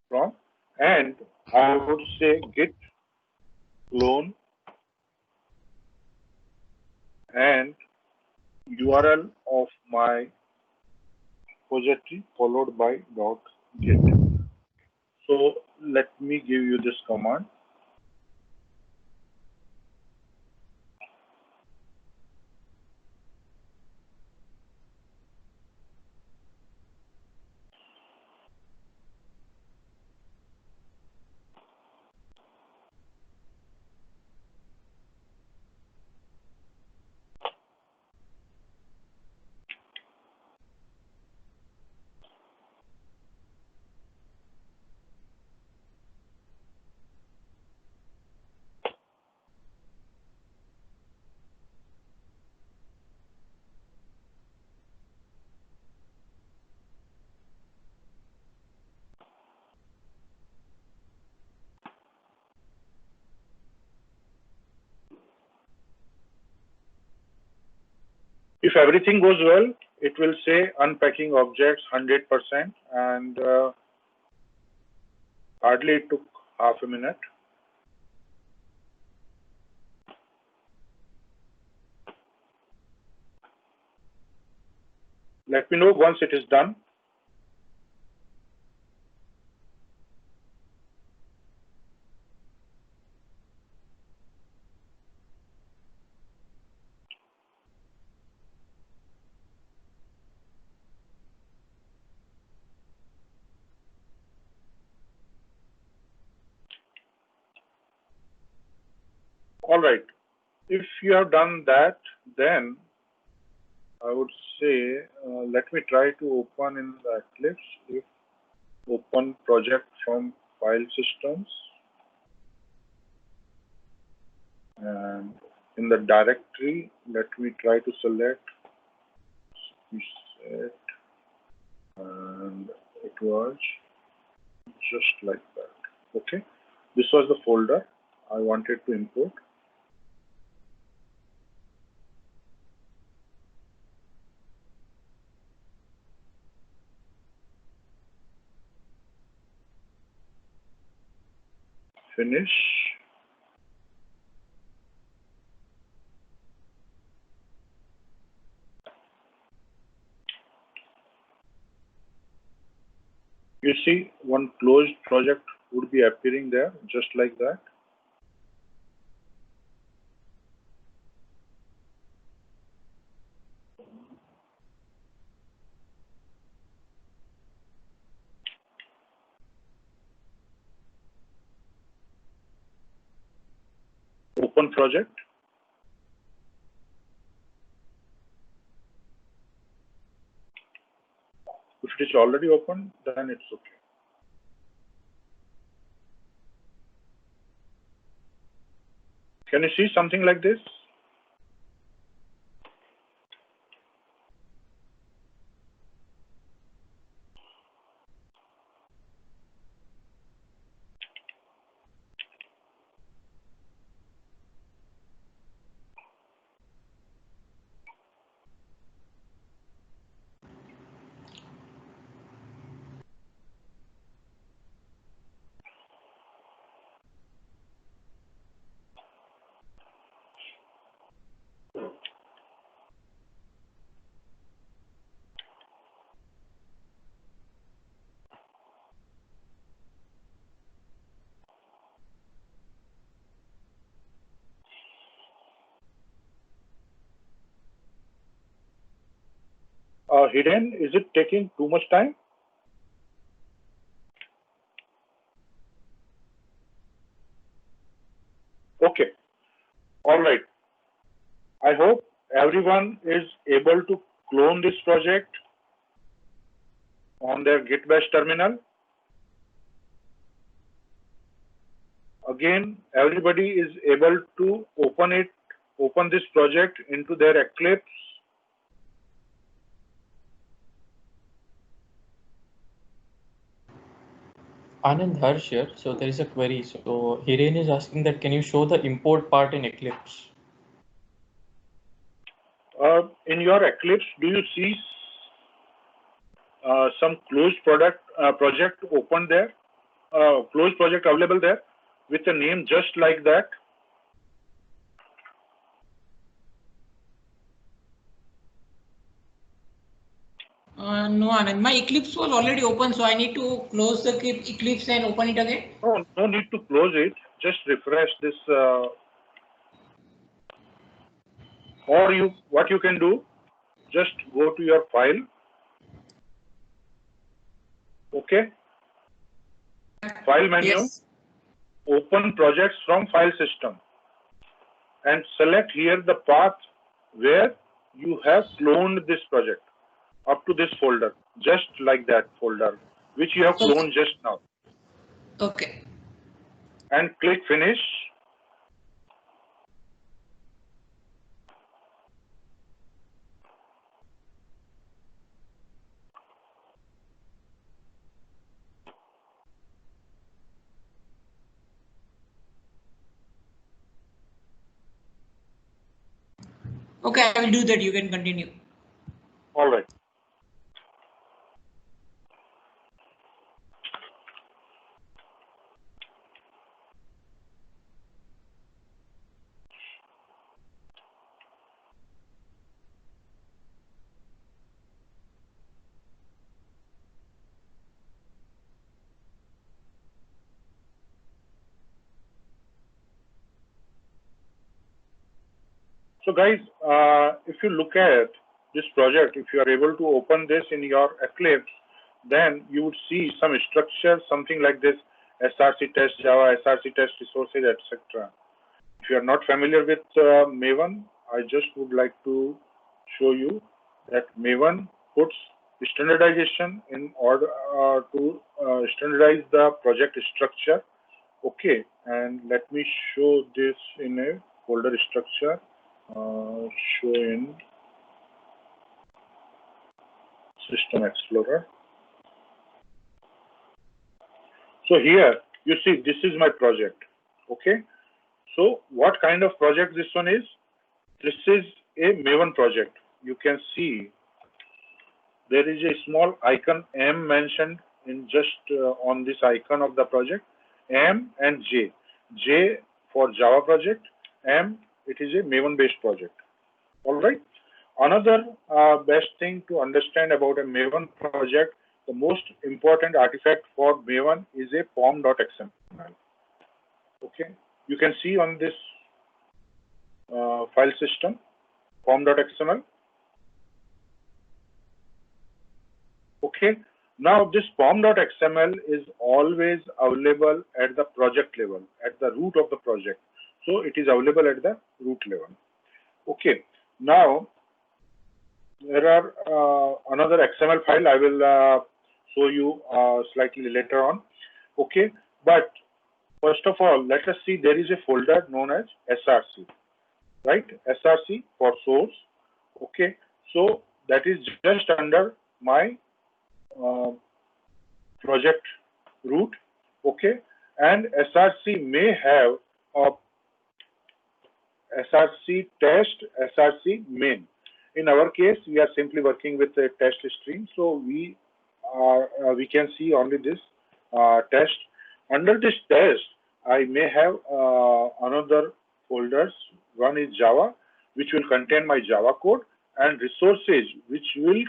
from, and I would say git clone and URL of my repository followed by .git. So let me give you this command. If everything goes well, it will say unpacking objects 100%, and hardly it took half a minute. Let me know once it is done. All right. If you have done that, then I would say, let me try to open in the Eclipse. If open project from file systems, and in the directory, let me try to select set, and it was just like that. Okay, this was the folder I wanted to import. Finish. You see one closed project would be appearing there, just like that. Open project. If it is already open, then it's okay. Can you see something like this? Hidden, is it taking too much time? Okay, all right. I hope everyone is able to clone this project on their Git Bash terminal. Again, everybody is able to open this project into their Eclipse. Anand, Harsh here. So there is a query. So Hiren is asking that can you show the import part in Eclipse? In your Eclipse, do you see some closed project open there? Closed project available there with a name just like that? No, Anand. My Eclipse was already open, so I need to close the Eclipse and open it again. No, no need to close it. Just refresh this. Or what you can do, just go to your file. Okay. File menu. Yes. Open projects from file system, and select here the path where you have cloned this project up to this folder, just like that folder, which you have cloned just now. Okay. And click finish. Okay, I will do that. You can continue. All right. So guys, if you look at this project, if you are able to open this in your Eclipse, then you would see some structure, something like this: SRC test Java, SRC test resources, etc. If you are not familiar with Maven, I just would like to show you that Maven puts standardization in order to standardize the project structure. Okay, and let me show this in a folder structure. Show in System Explorer. So here you see this is my project. Okay, so what kind of project this one is? This is a Maven project. You can see there is a small icon M mentioned in just on this icon of the project, M and J. J for Java project, M it is a Maven based project. All right. Another best thing to understand about a Maven project, the most important artifact for Maven is a pom.xml. Okay, you can see on this file system, pom.xml. Okay, now this pom.xml is always available at the project level, at the root of the project. So it is available at the root level. Okay, now there are another XML file I will show you slightly later on. Okay, but first of all, let us see there is a folder known as SRC, right? SRC for source. Okay, so that is just under my project root. Okay, and SRC may have a SRC test, SRC main. In our case, we are simply working with a test stream, so we can see only this test. Under this test, I may have another folders. One is Java, which will contain my Java code, and resources, which will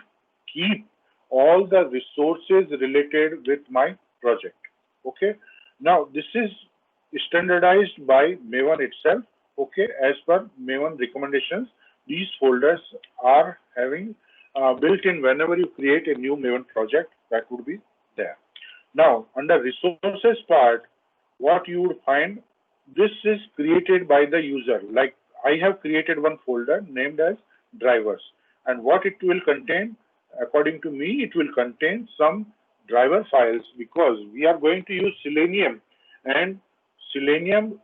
keep all the resources related with my project. Okay. Now this is standardized by Maven itself. Okay, as per Maven recommendations, these folders are having built-in whenever you create a new Maven project, that would be there. Now, under resources part, what you would find, this is created by the user. Like I have created one folder named as drivers, and what it will contain, according to me, it will contain some driver files, because we are going to use Selenium, and Selenium,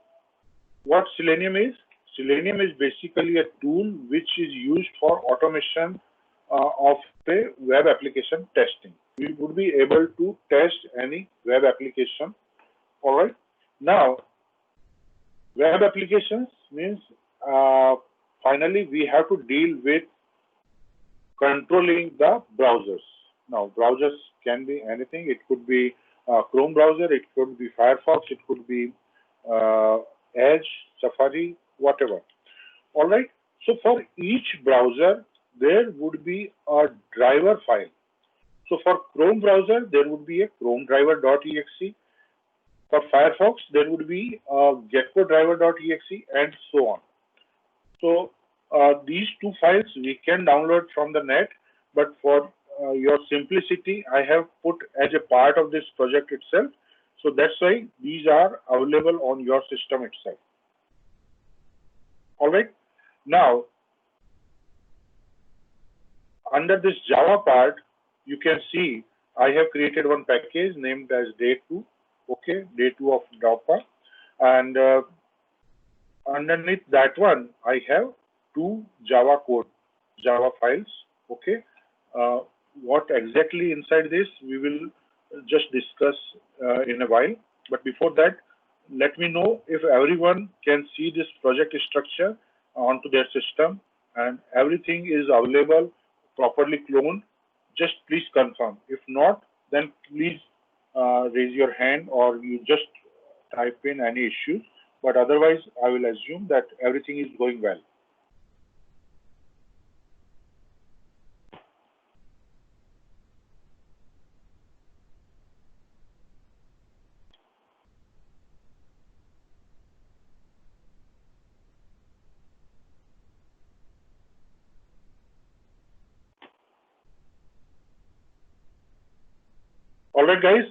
what Selenium is? Selenium is basically a tool which is used for automation of a web application testing. We would be able to test any web application. All right. Now, web applications means finally we have to deal with controlling the browsers. Now, browsers can be anything. It could be Chrome browser, it could be Firefox, it could be Edge, Safari, whatever. All right. So for each browser, there would be a driver file. So for Chrome browser, there would be a Chrome driver.exe. For Firefox, there would be a Gecko driver.exe, and so on. So these two files we can download from the net, but for your simplicity, I have put as a part of this project itself. So that's why these are available on your system itself. All right. Now, under this Java part, you can see I have created one package named as Day2. Okay, Day2 of Java, and underneath that one, I have two Java code, Java files. Okay, what exactly inside this we will just discuss in a while. But before that, let me know if everyone can see this project structure onto their system. and everything is available, properly cloned, just please confirm. If not, then please raise your hand or you just type in any issues. But otherwise, I will assume that everything is going well. All right, guys.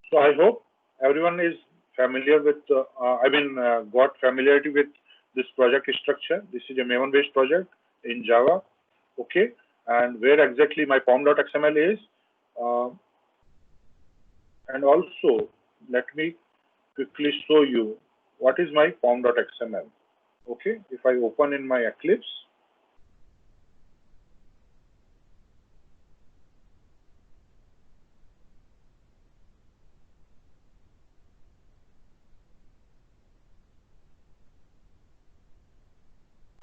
So I hope everyone is familiar with, got familiarity with this project structure. This is a Maven-based project in Java, okay? And where exactly my pom.xml is. And also, let me quickly show you what is my pom.xml, okay? If I open in my Eclipse,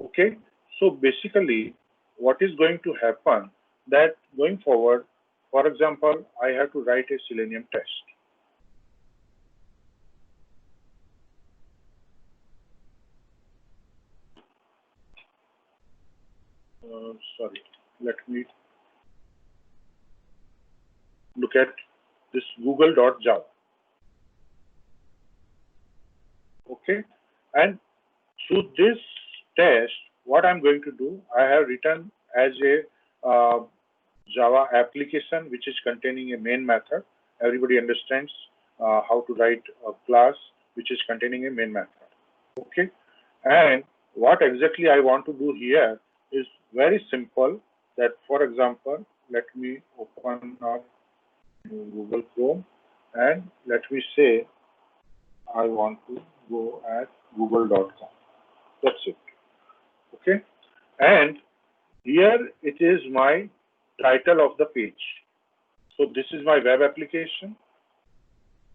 okay? So basically, what is going to happen that going forward, for example, I have to write a Selenium test. Sorry, let me look at this google.java. Okay, and through this test, what I'm going to do, I have written as a Java application which is containing a main method. Everybody understands how to write a class which is containing a main method. Okay, and what exactly I want to do here is very simple. That, for example, let me open up Google Chrome and let me say I want to go at google.com. That's it. Okay, and here it is my title of the page. So this is my web application.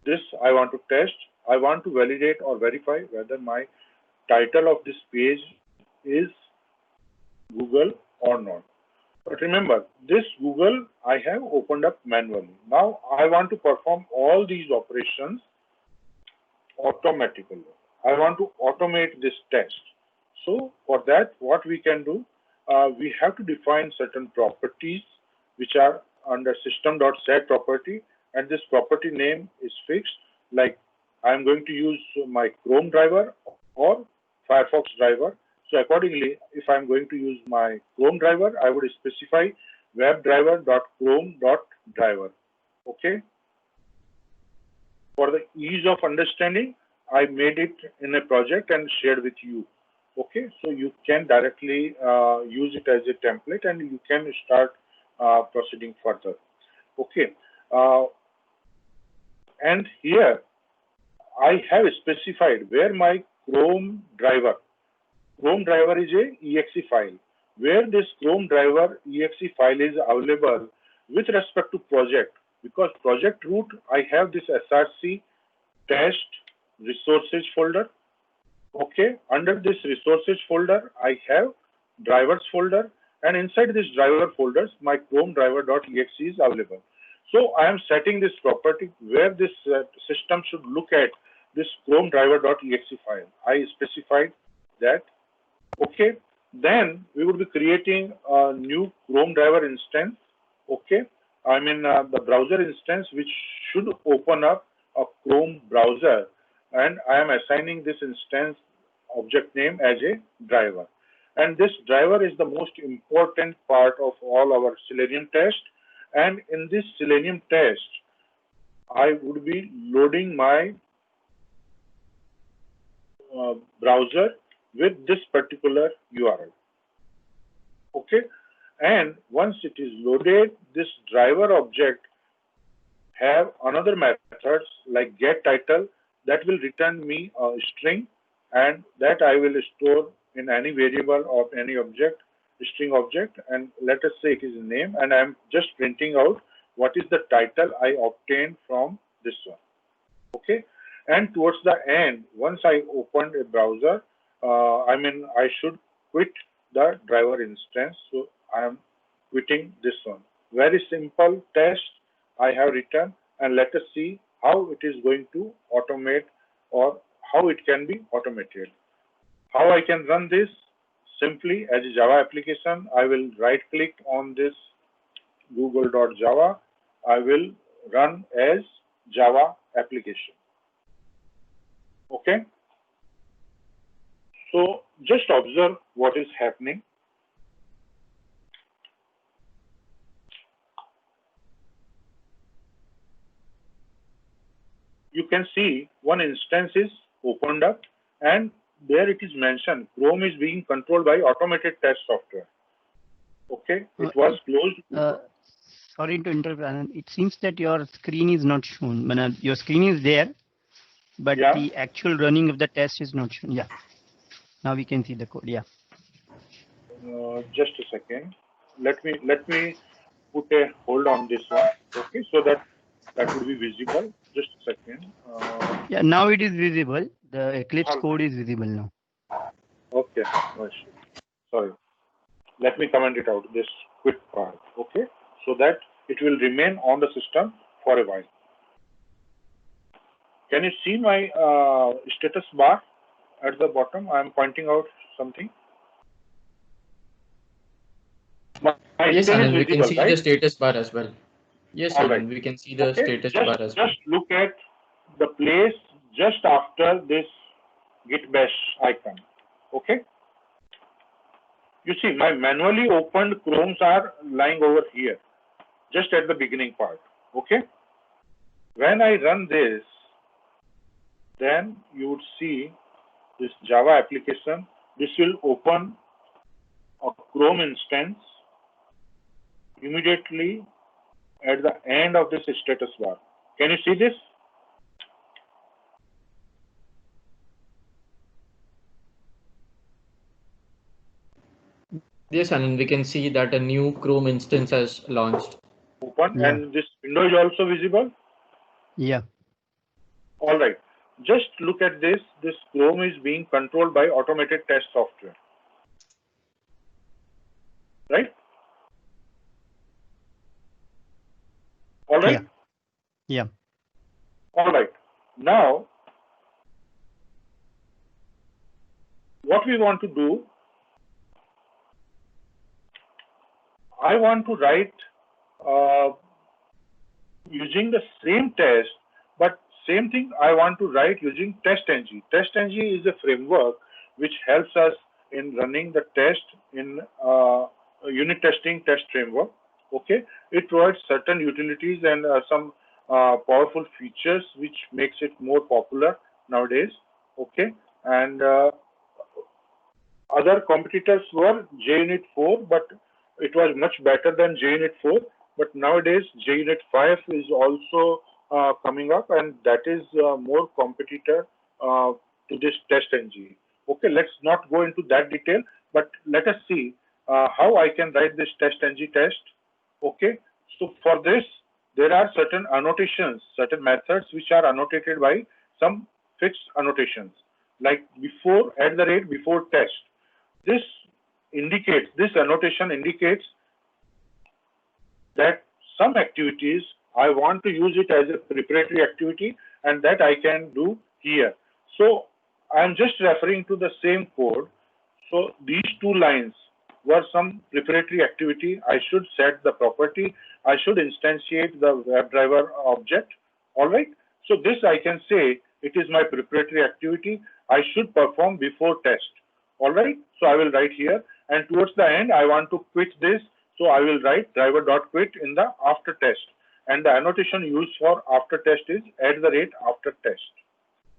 This I want to test. I want to validate or verify whether my title of this page is Google or not. But remember, this Google I have opened up manually. Now I want to perform all these operations automatically. I want to automate this test. So for that, what we can do, we have to define certain properties which are under system.set property, and this property name is fixed. Like I'm going to use my Chrome driver or Firefox driver. So accordingly, if I'm going to use my Chrome driver, I would specify webdriver.chrome.driver. Okay. For the ease of understanding, I made it in a project and shared with you. Okay, so you can directly use it as a template and you can start proceeding further. Okay, and here I have specified where my Chrome driver is a exe file, where this Chrome driver exe file is available with respect to project, because project root I have this src test resources folder. Okay, under this resources folder, I have drivers folder, and inside this driver folders, my Chrome driver.exe is available. So I am setting this property where this system should look at this Chrome driver.exe file. I specified that. Okay, then we would be creating a new Chrome driver instance. Okay, I mean the browser instance which should open up a Chrome browser, and I am assigning this instance object name as a driver. And this driver is the most important part of all our Selenium test. And in this Selenium test, I would be loading my browser with this particular URL. Okay, and once it is loaded, this driver object have another methods like get title that will return me a string, and that I will store in any variable or any object string object, and let us say it is name, and I'm just printing out what is the title I obtained from this one. Okay, and towards the end, once I opened a browser, I should quit the driver instance. So I am quitting this one. Very simple test I have written, and let us see how it is going to automate, or how it can be automated. How I can run this? Simply, as a Java application, I will right click on this google.java. I will run as Java application. Okay. So just observe what is happening. You can see one instance is opened up, and there it is mentioned Chrome is being controlled by automated test software. Okay, it was closed. Sorry to interrupt, Anand. It seems that your screen is not shown. Your screen is there, but the actual running of the test is not shown. Yeah. Now we can see the code. Yeah. Just a second. Let me put a hold on this one. Okay, so that would be visible. Just a second. Yeah, now it is visible. The Eclipse code is visible now. Okay. Sorry. Let me comment it out, this quick part. Okay, so that it will remain on the system for a while. Can you see my status bar at the bottom? I am pointing out something. Yes, Anand, we can see right? the status bar as well. Yes, Anand, right. we can see the status bar as well. Just look at the place just after this git bash icon. Okay. You see, my manually opened Chromes are lying over here, just at the beginning part. Okay. When I run this, then you would see this Java application. This will open a Chrome instance immediately at the end of this status bar. Can you see this? Yes, Anand, we can see that a new Chrome instance has launched. Open, and this window is also visible? Yeah. All right. Just look at this. This Chrome is being controlled by automated test software. Right? All right? Yeah. All right. Now, what we want to do, I want to write using the same test, but same thing I want to write using TestNG. TestNG is a framework which helps us in running the test in unit testing test framework. Okay, it provides certain utilities and some powerful features which makes it more popular nowadays. Okay, and other competitors were JUnit 4, but it was much better than JUnit 4. But nowadays JUnit 5 is also coming up, and that is more competitor to this TestNG. Okay, let's not go into that detail, but let us see how I can write this TestNG test. Okay, so for this, there are certain annotations, certain methods which are annotated by some fixed annotations, like before, @ before test. This annotation indicates that some activities I want to use it as a preparatory activity, and that I can do here. So I'm just referring to the same code. So these two lines were some preparatory activity. I should set the property. I should instantiate the WebDriver object. All right. So this I can say it is my preparatory activity. I should perform before test. All right. So I will write here, and towards the end I want to quit this. So I will write driver.quit in the after test, and the annotation used for after test is @after test.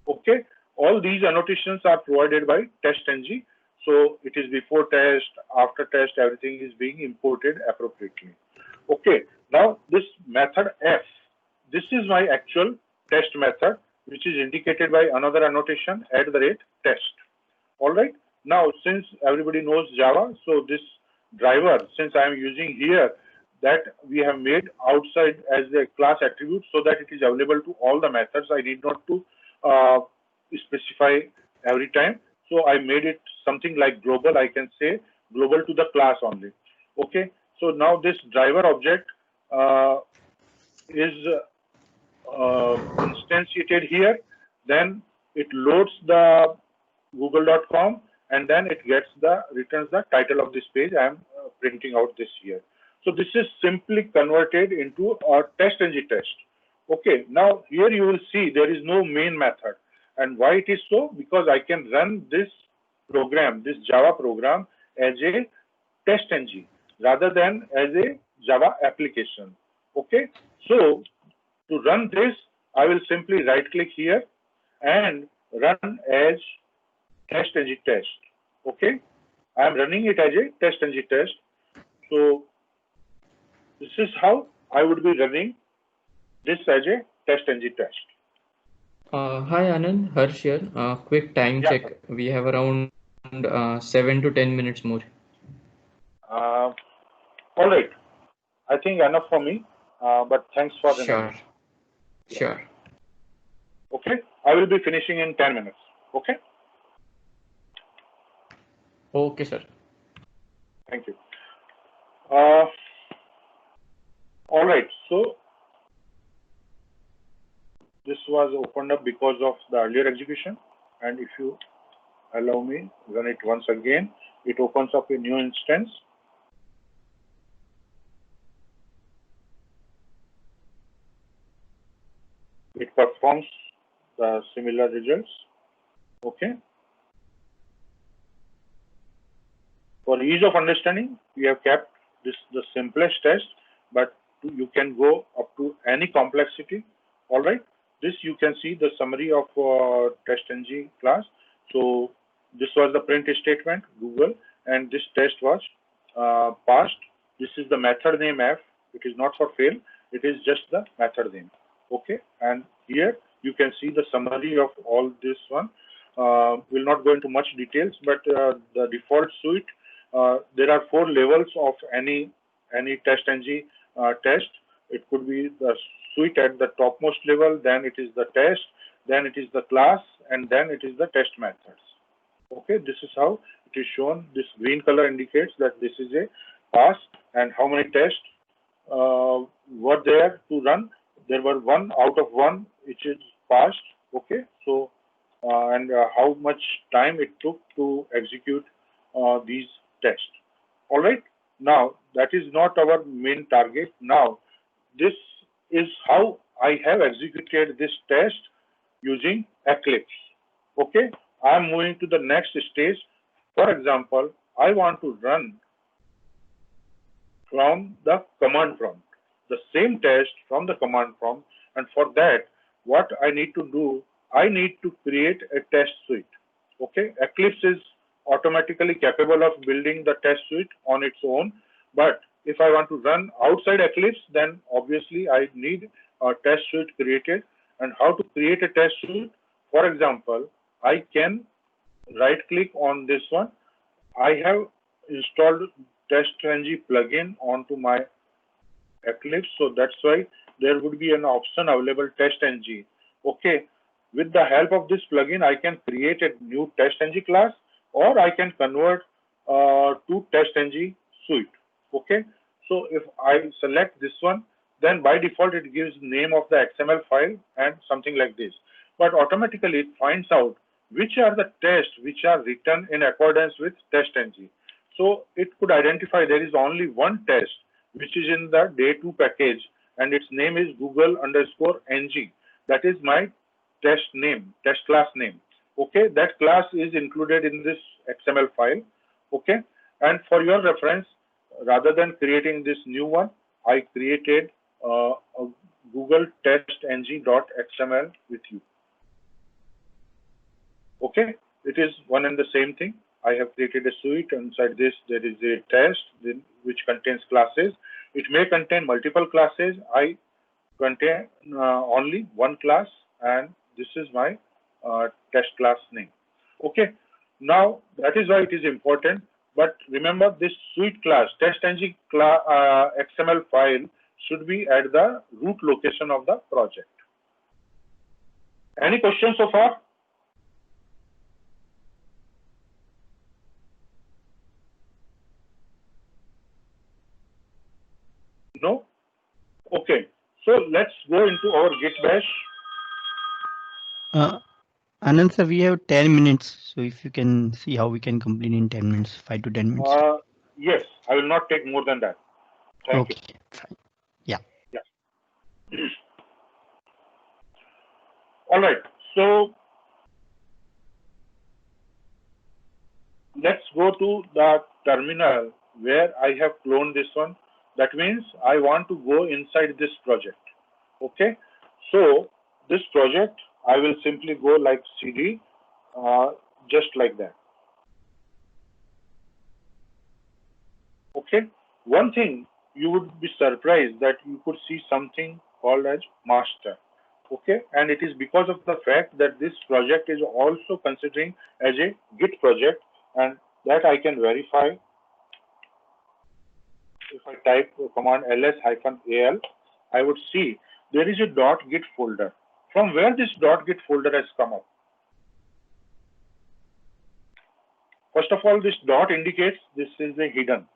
Okay. All these annotations are provided by TestNG. So it is before test, after test, everything is being imported appropriately. Okay, now this method F, this is my actual test method, which is indicated by another annotation @test. All right, now since everybody knows Java, so this driver, since I am using here, that we have made outside as a class attribute so that it is available to all the methods. I need not to specify every time. So I made it something like global. I can say global to the class only. Okay. So now this driver object is instantiated here. Then it loads the google.com and then it returns the title of this page. I am printing out this here. So this is simply converted into a test-ng test. Okay, now here you will see there is no main method. And why it is so? Because I can run this program, this Java program, as a test-ng rather than as a Java application. Okay, so to run this, I will simply right-click here and run as test-ng test. Okay, I am running it as a test-ng test. So this is how I would be running this as a test-ng test. Hi Anand, Harsh here. Quick time check. Sir. We have around 7 to 10 minutes more. All right. I think enough for me, but thanks for the Sure. Sure. Okay, I will be finishing in 10 minutes. Okay. Okay, sir. Thank you. All right. So this was opened up because of the earlier execution, and if you allow me, run it once again, it opens up a new instance. It performs the similar results. Okay. For ease of understanding, we have kept this the simplest test, but you can go up to any complexity. All right. This you can see the summary of test-ng class. So this was the print statement, Google, and this test was passed. This is the method name f. It is not for fail. It is just the method name. Okay. And here you can see the summary of all this one. Will not go into much details, but the default suite. There are 4 levels of any test-ng test. It could be the suite at the topmost level, then it is the test, then it is the class, and then it is the test methods. Okay, this is how it is shown. This green color indicates that this is a pass, and how many tests were there to run. There were 1 out of 1 which is passed. Okay, so and how much time it took to execute these tests. All right. Now that is not our main target. Now this is how I have executed this test using Eclipse. Okay. I am moving to the next stage. For example, I want to run from the command prompt, the same test from the command prompt. And for that, what I need to do, I need to create a test suite. Okay. Eclipse is automatically capable of building the test suite on its own. But if I want to run outside Eclipse, then obviously I need a test suite created. And how to create a test suite? For example, I can right click on this one. I have installed test-ng plugin onto my Eclipse. So that's why there would be an option available test-ng. Okay. With the help of this plugin, I can create a new test-ng class, or I can convert to test-ng suite. Okay. So if I select this one, then by default it gives name of the XML file and something like this. But automatically it finds out which are the tests which are written in accordance with test-ng. So it could identify there is only one test which is in the Day2 package, and its name is Google_ng. That is my test name, test class name. Okay, that class is included in this XML file. Okay, and for your reference, rather than creating this new one, I created a Google test-ng.xml with you. Okay, it is one and the same thing. I have created a suite. Inside this, there is a test which contains classes. It may contain multiple classes. I contain only one class, and this is my test class name. Okay, now that is why it is important But remember, this suite class, test.ng XML file should be at the root location of the project. Any questions so far? No? Okay. So let's go into our Git bash. Anand sir, we have 10 minutes. So if you can see how we can complete in 10 minutes, 5 to 10 minutes. Yes, I will not take more than that. Thank you. Fine. Yeah. All right. So let's go to the terminal where I have cloned this one. That means I want to go inside this project. Okay. So this project, I will simply go like CD, just like that. Okay. One thing, you would be surprised that you could see something called as master. Okay. And it is because of the fact that this project is also considering as a Git project, and that I can verify. If I type command ls-al, I would see there is a .git folder. From where this .git folder has come up? First of all, this dot indicates this is a hidden.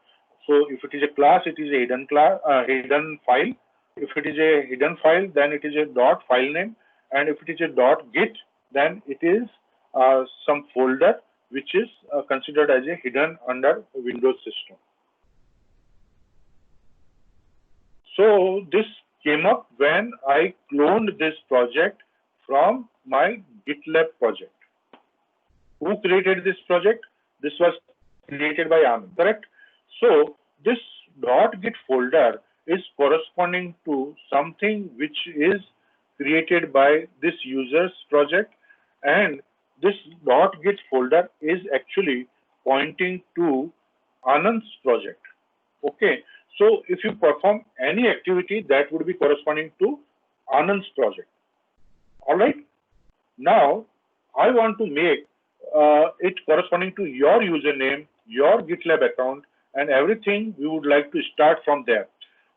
So if it is a class, it is a hidden class, hidden file. If it is a hidden file, then it is a dot file name. And if it is a .git, then it is some folder which is considered as a hidden under Windows system. So this came up when I cloned this project from my GitLab project. Who created this project? This was created by Anand, correct? So this .git folder is corresponding to something which is created by this user's project, and this .git folder is actually pointing to Anand's project. Okay, so if you perform any activity, that would be corresponding to Anand's project. All right. Now I want to make it corresponding to your username, your GitLab account, and everything. We would like to start from there.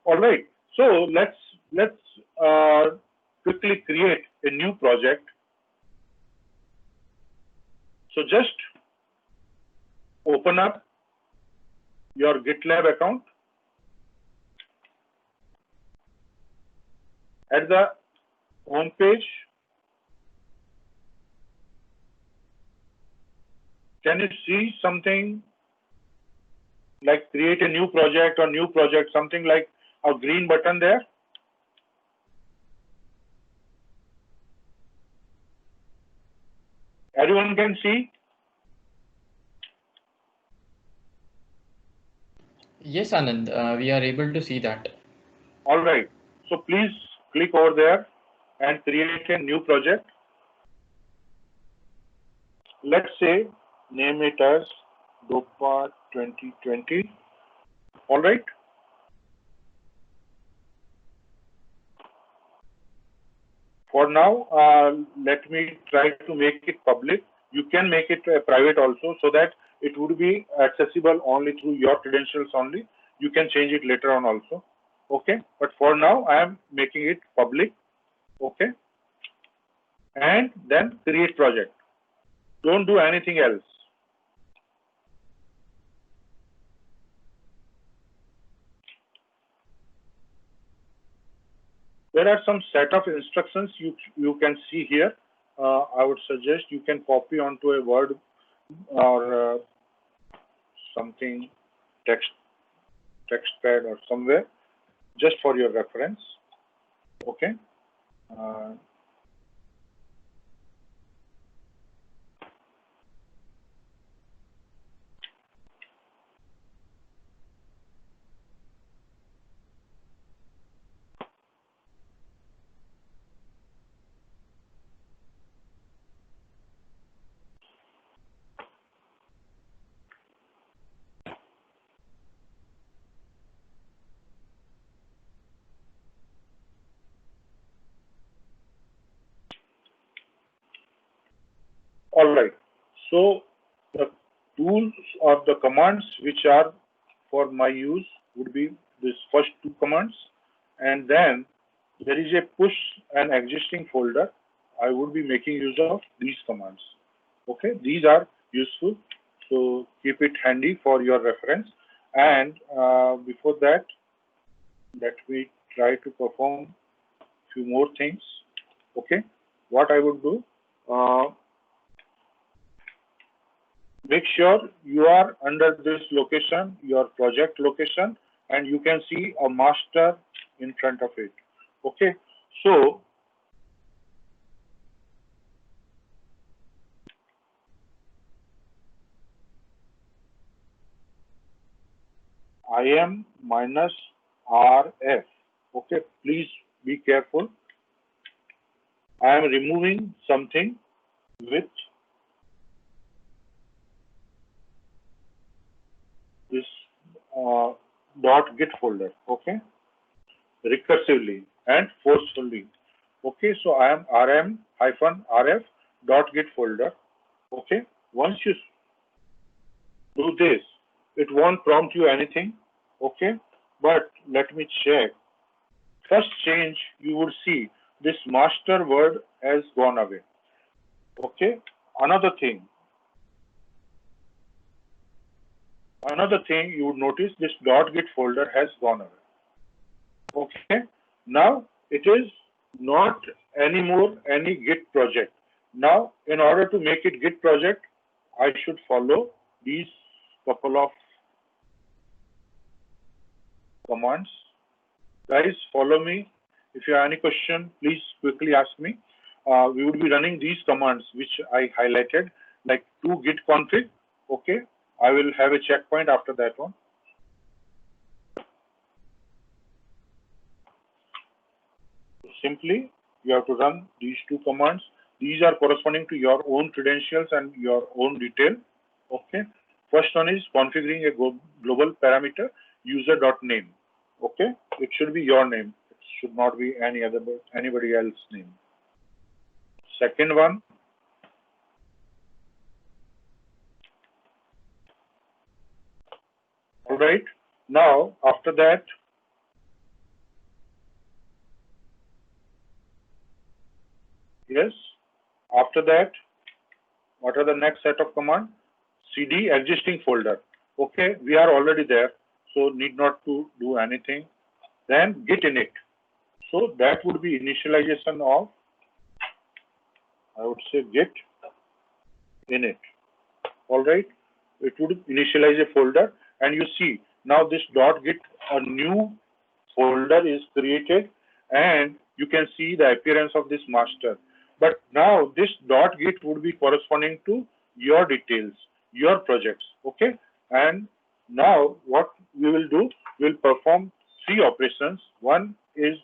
All right. So let's quickly create a new project. So just open up your GitLab account. At the home page, can you see something like create a new project or new project, something like a green button there? Everyone can see? Yes, Anand, we are able to see that. All right. So please click over there and create a new project. Let's say name it as DOPA 2020. All right. For now, let me try to make it public. You can make it private also, so that it would be accessible only through your credentials only. You can change it later on also. Okay. But for now, I am making it public. Okay. And then create project. Don't do anything else. There are some set of instructions you can see here. I would suggest you can copy onto a Word or something, text pad or somewhere, just for your reference. Okay. All right. So the tools or the commands which are for my use would be this first two commands, and then there is a push an existing folder. I would be making use of these commands. Okay, these are useful, so keep it handy for your reference. And before that, let me try to perform few more things. Okay, what I would do, make sure you are under this location, your project location, and you can see a master in front of it. Okay, so IM minus RF. Okay, please be careful. I am removing something with this .git folder. Okay, recursively and forcefully. Okay, so I am rm-rf .git folder. Okay, once you do this, it won't prompt you anything. Okay, but let me check. First change, you would see this master word has gone away. Okay, another thing you would notice, this .git folder has gone away. Okay, now it is not anymore any Git project. Now, in order to make it Git project, I should follow these couple of commands. Guys, follow me. If you have any question, please quickly ask me. We would be running these commands which I highlighted, like to git config. Okay, I will have a checkpoint after that one. Simply, you have to run these two commands. These are corresponding to your own credentials and your own detail. Okay, first one is configuring a global parameter user.name. Okay, it should be your name. It should not be anybody else's name. Second one, all right. Now after that, yes. After that, what are the next set of commands? CD existing folder. Okay, we are already there, so need not to do anything. Then git init. So that would be initialization of, I would say, git init. All right, it would initialize a folder, and you see now this .git, a new folder is created, and you can see the appearance of this master. But now this .git would be corresponding to your details, your projects. Okay, and now what we will do, we'll perform three operations. One is,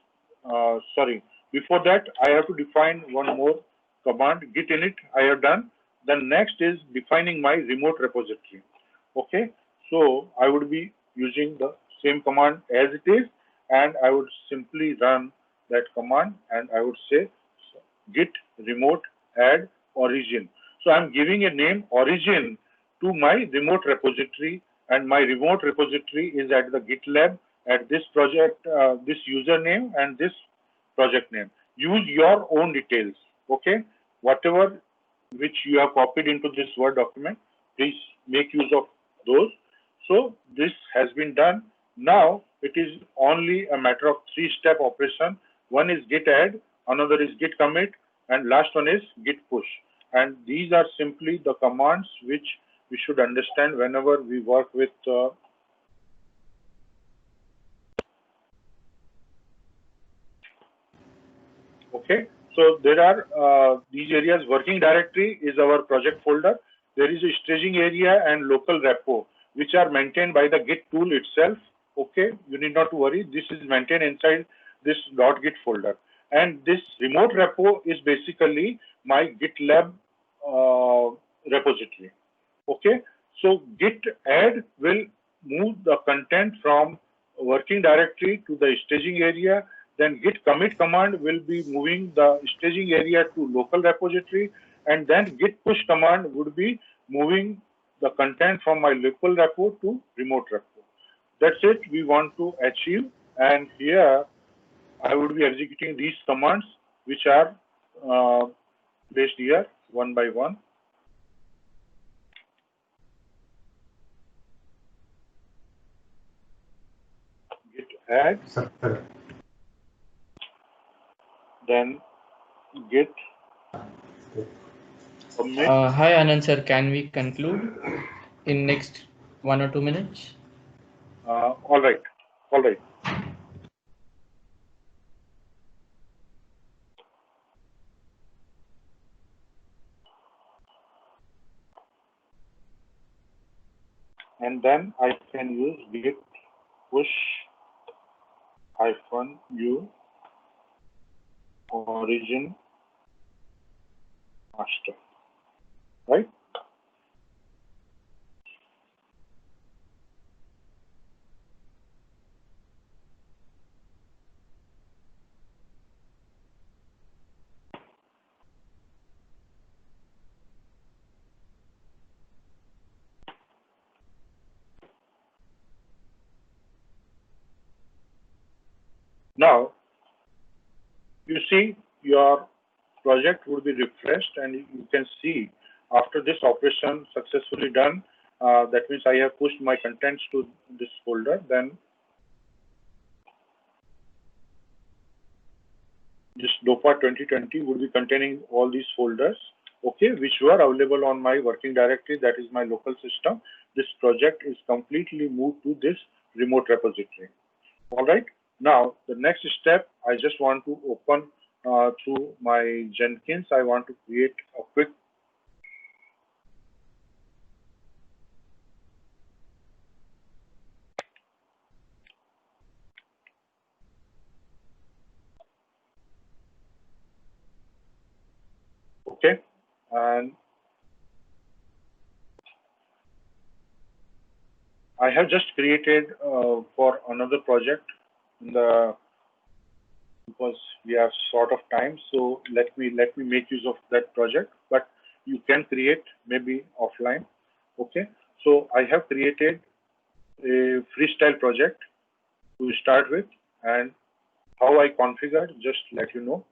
before that I have to define one more command. Git init I have done. Then next is defining my remote repository. Okay, so I would be using the same command as it is, and I would simply run that command, and I would say git remote add origin. So I'm giving a name origin to my remote repository, and my remote repository is at the GitLab at this project, this username and this project name. Use your own details. Okay, whatever which you have copied into this Word document, please make use of those. So this has been done. Now it is only a matter of three-step operation. One is git add, another is git commit, and last one is git push. And these are simply the commands which we should understand whenever we work with okay. So there are these areas. Working directory is our project folder. There is a staging area and local repo, which are maintained by the Git tool itself. Okay, you need not to worry. This is maintained inside this .git folder. And this remote repo is basically my GitLab repository. Okay, so git add will move the content from working directory to the staging area. Then git commit command will be moving the staging area to local repository, and then git push command would be moving the content from my local repo to remote repo. That's it we want to achieve. And here I would be executing these commands, which are placed here one by one. Git add, then git commit. Hi Anand sir, can we conclude in next 1 or 2 minutes? All right. And then I can use git push -u origin master, right? Now, you see your project will be refreshed, and you can see after this operation successfully done, that means I have pushed my contents to this folder. Then this DOPA 2020 would be containing all these folders, okay, which were available on my working directory, that is my local system. This project is completely moved to this remote repository. All right. Now, the next step, I just want to open through my Jenkins. I want to create a quick okay, and I have just created for another project in the because we have sort of time. So let me make use of that project, but you can create maybe offline. Okay. So I have created a freestyle project to start with, and how I configure, just let you know.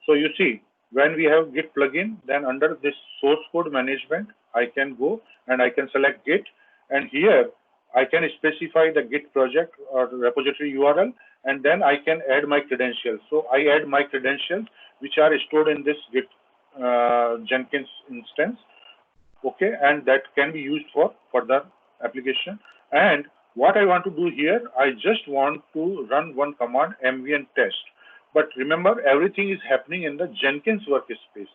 So you see, when we have Git plugin, then under this source code management, I can go and I can select Git, and here I can specify the Git project or repository URL, and then I can add my credentials. So I add my credentials, which are stored in this Git Jenkins instance, okay, and that can be used for further application. And what I want to do here, I just want to run one command, mvn test. But remember, everything is happening in the Jenkins workspace,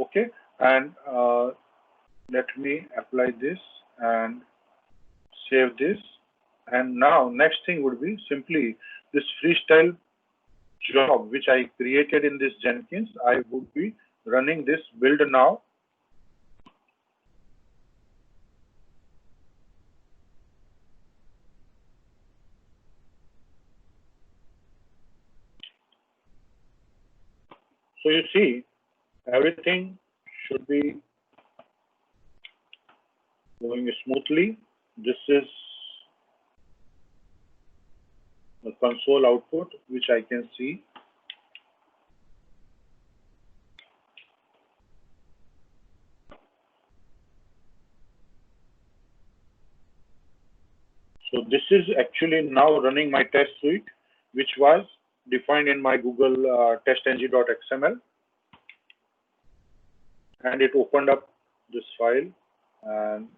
okay? And let me apply this and save this. And now next thing would be simply this freestyle job which I created in this Jenkins. I would be running this build now. So you see, everything should be going smoothly. This is the console output, which I can see. So this is actually now running my test suite, which was defined in my Google testng.xml. And it opened up this file, and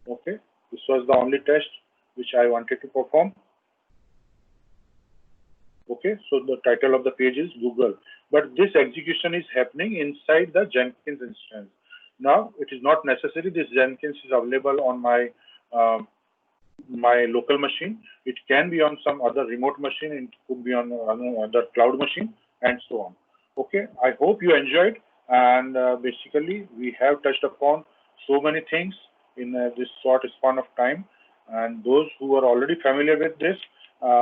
okay, this was the only test which I wanted to perform. Okay, so the title of the page is Google, but this execution is happening inside the Jenkins instance. Now, it is not necessary this Jenkins is available on my my local machine. It can be on some other remote machine. It could be on another cloud machine, and so on. Okay, I hope you enjoyed. And basically, we have touched upon so many things in this short span of time. and those who are already familiar with this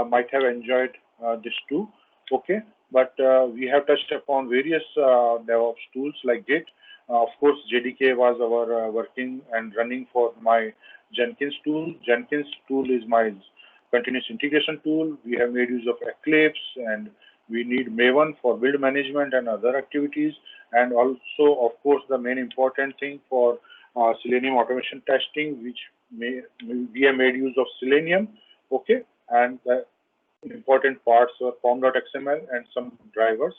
might have enjoyed this too. Okay, but we have touched upon various DevOps tools like Git. Of course, JDK was our working and running for my Jenkins tool. Jenkins tool is my continuous integration tool. We have made use of Eclipse, and we need Maven for build management and other activities. And also, of course, the main important thing for Selenium automation testing, which we have made use of Selenium. Okay, and the important parts are form.xml and some drivers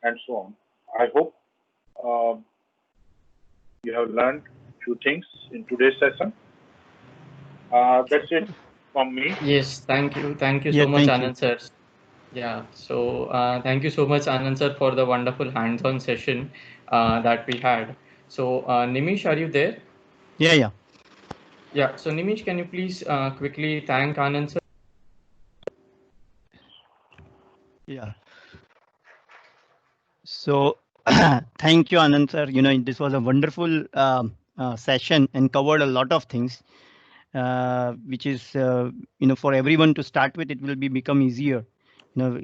and so on. I hope you have learned a few things in today's session. That's it from me. Yes, thank you. Thank you Yeah, so much, thank you. Anand sir. Yeah, so thank you so much, Anand sir, for the wonderful hands-on session that we had. So, Nimish, are you there? Yeah. Yeah, so Nimish, can you please quickly thank Anand sir? Yeah. So thank you, Anand sir. This was a wonderful session and covered a lot of things, which is, for everyone to start with, it will become easier,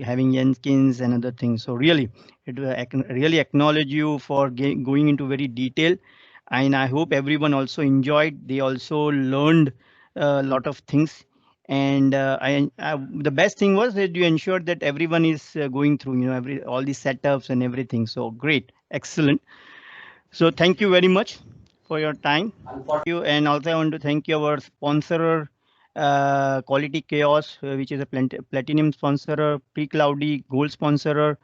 having Jenkins and other things. So really, I can really acknowledge you for going into very detail. And I hope everyone also enjoyed. They also learned a lot of things. And the best thing was that you ensured that everyone is going through, all these setups and everything. So great, excellent. So thank you very much for your time. And also I want to thank you, our sponsor, Quality Chaos, which is a platinum sponsor, Pre-Cloudy Gold sponsor,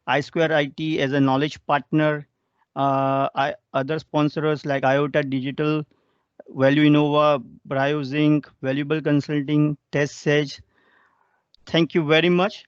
I2 IT as a knowledge partner, other sponsors like IOTA Digital, Value Innova, BryoZinc, Valuable Consulting, Test Sage. Thank you very much.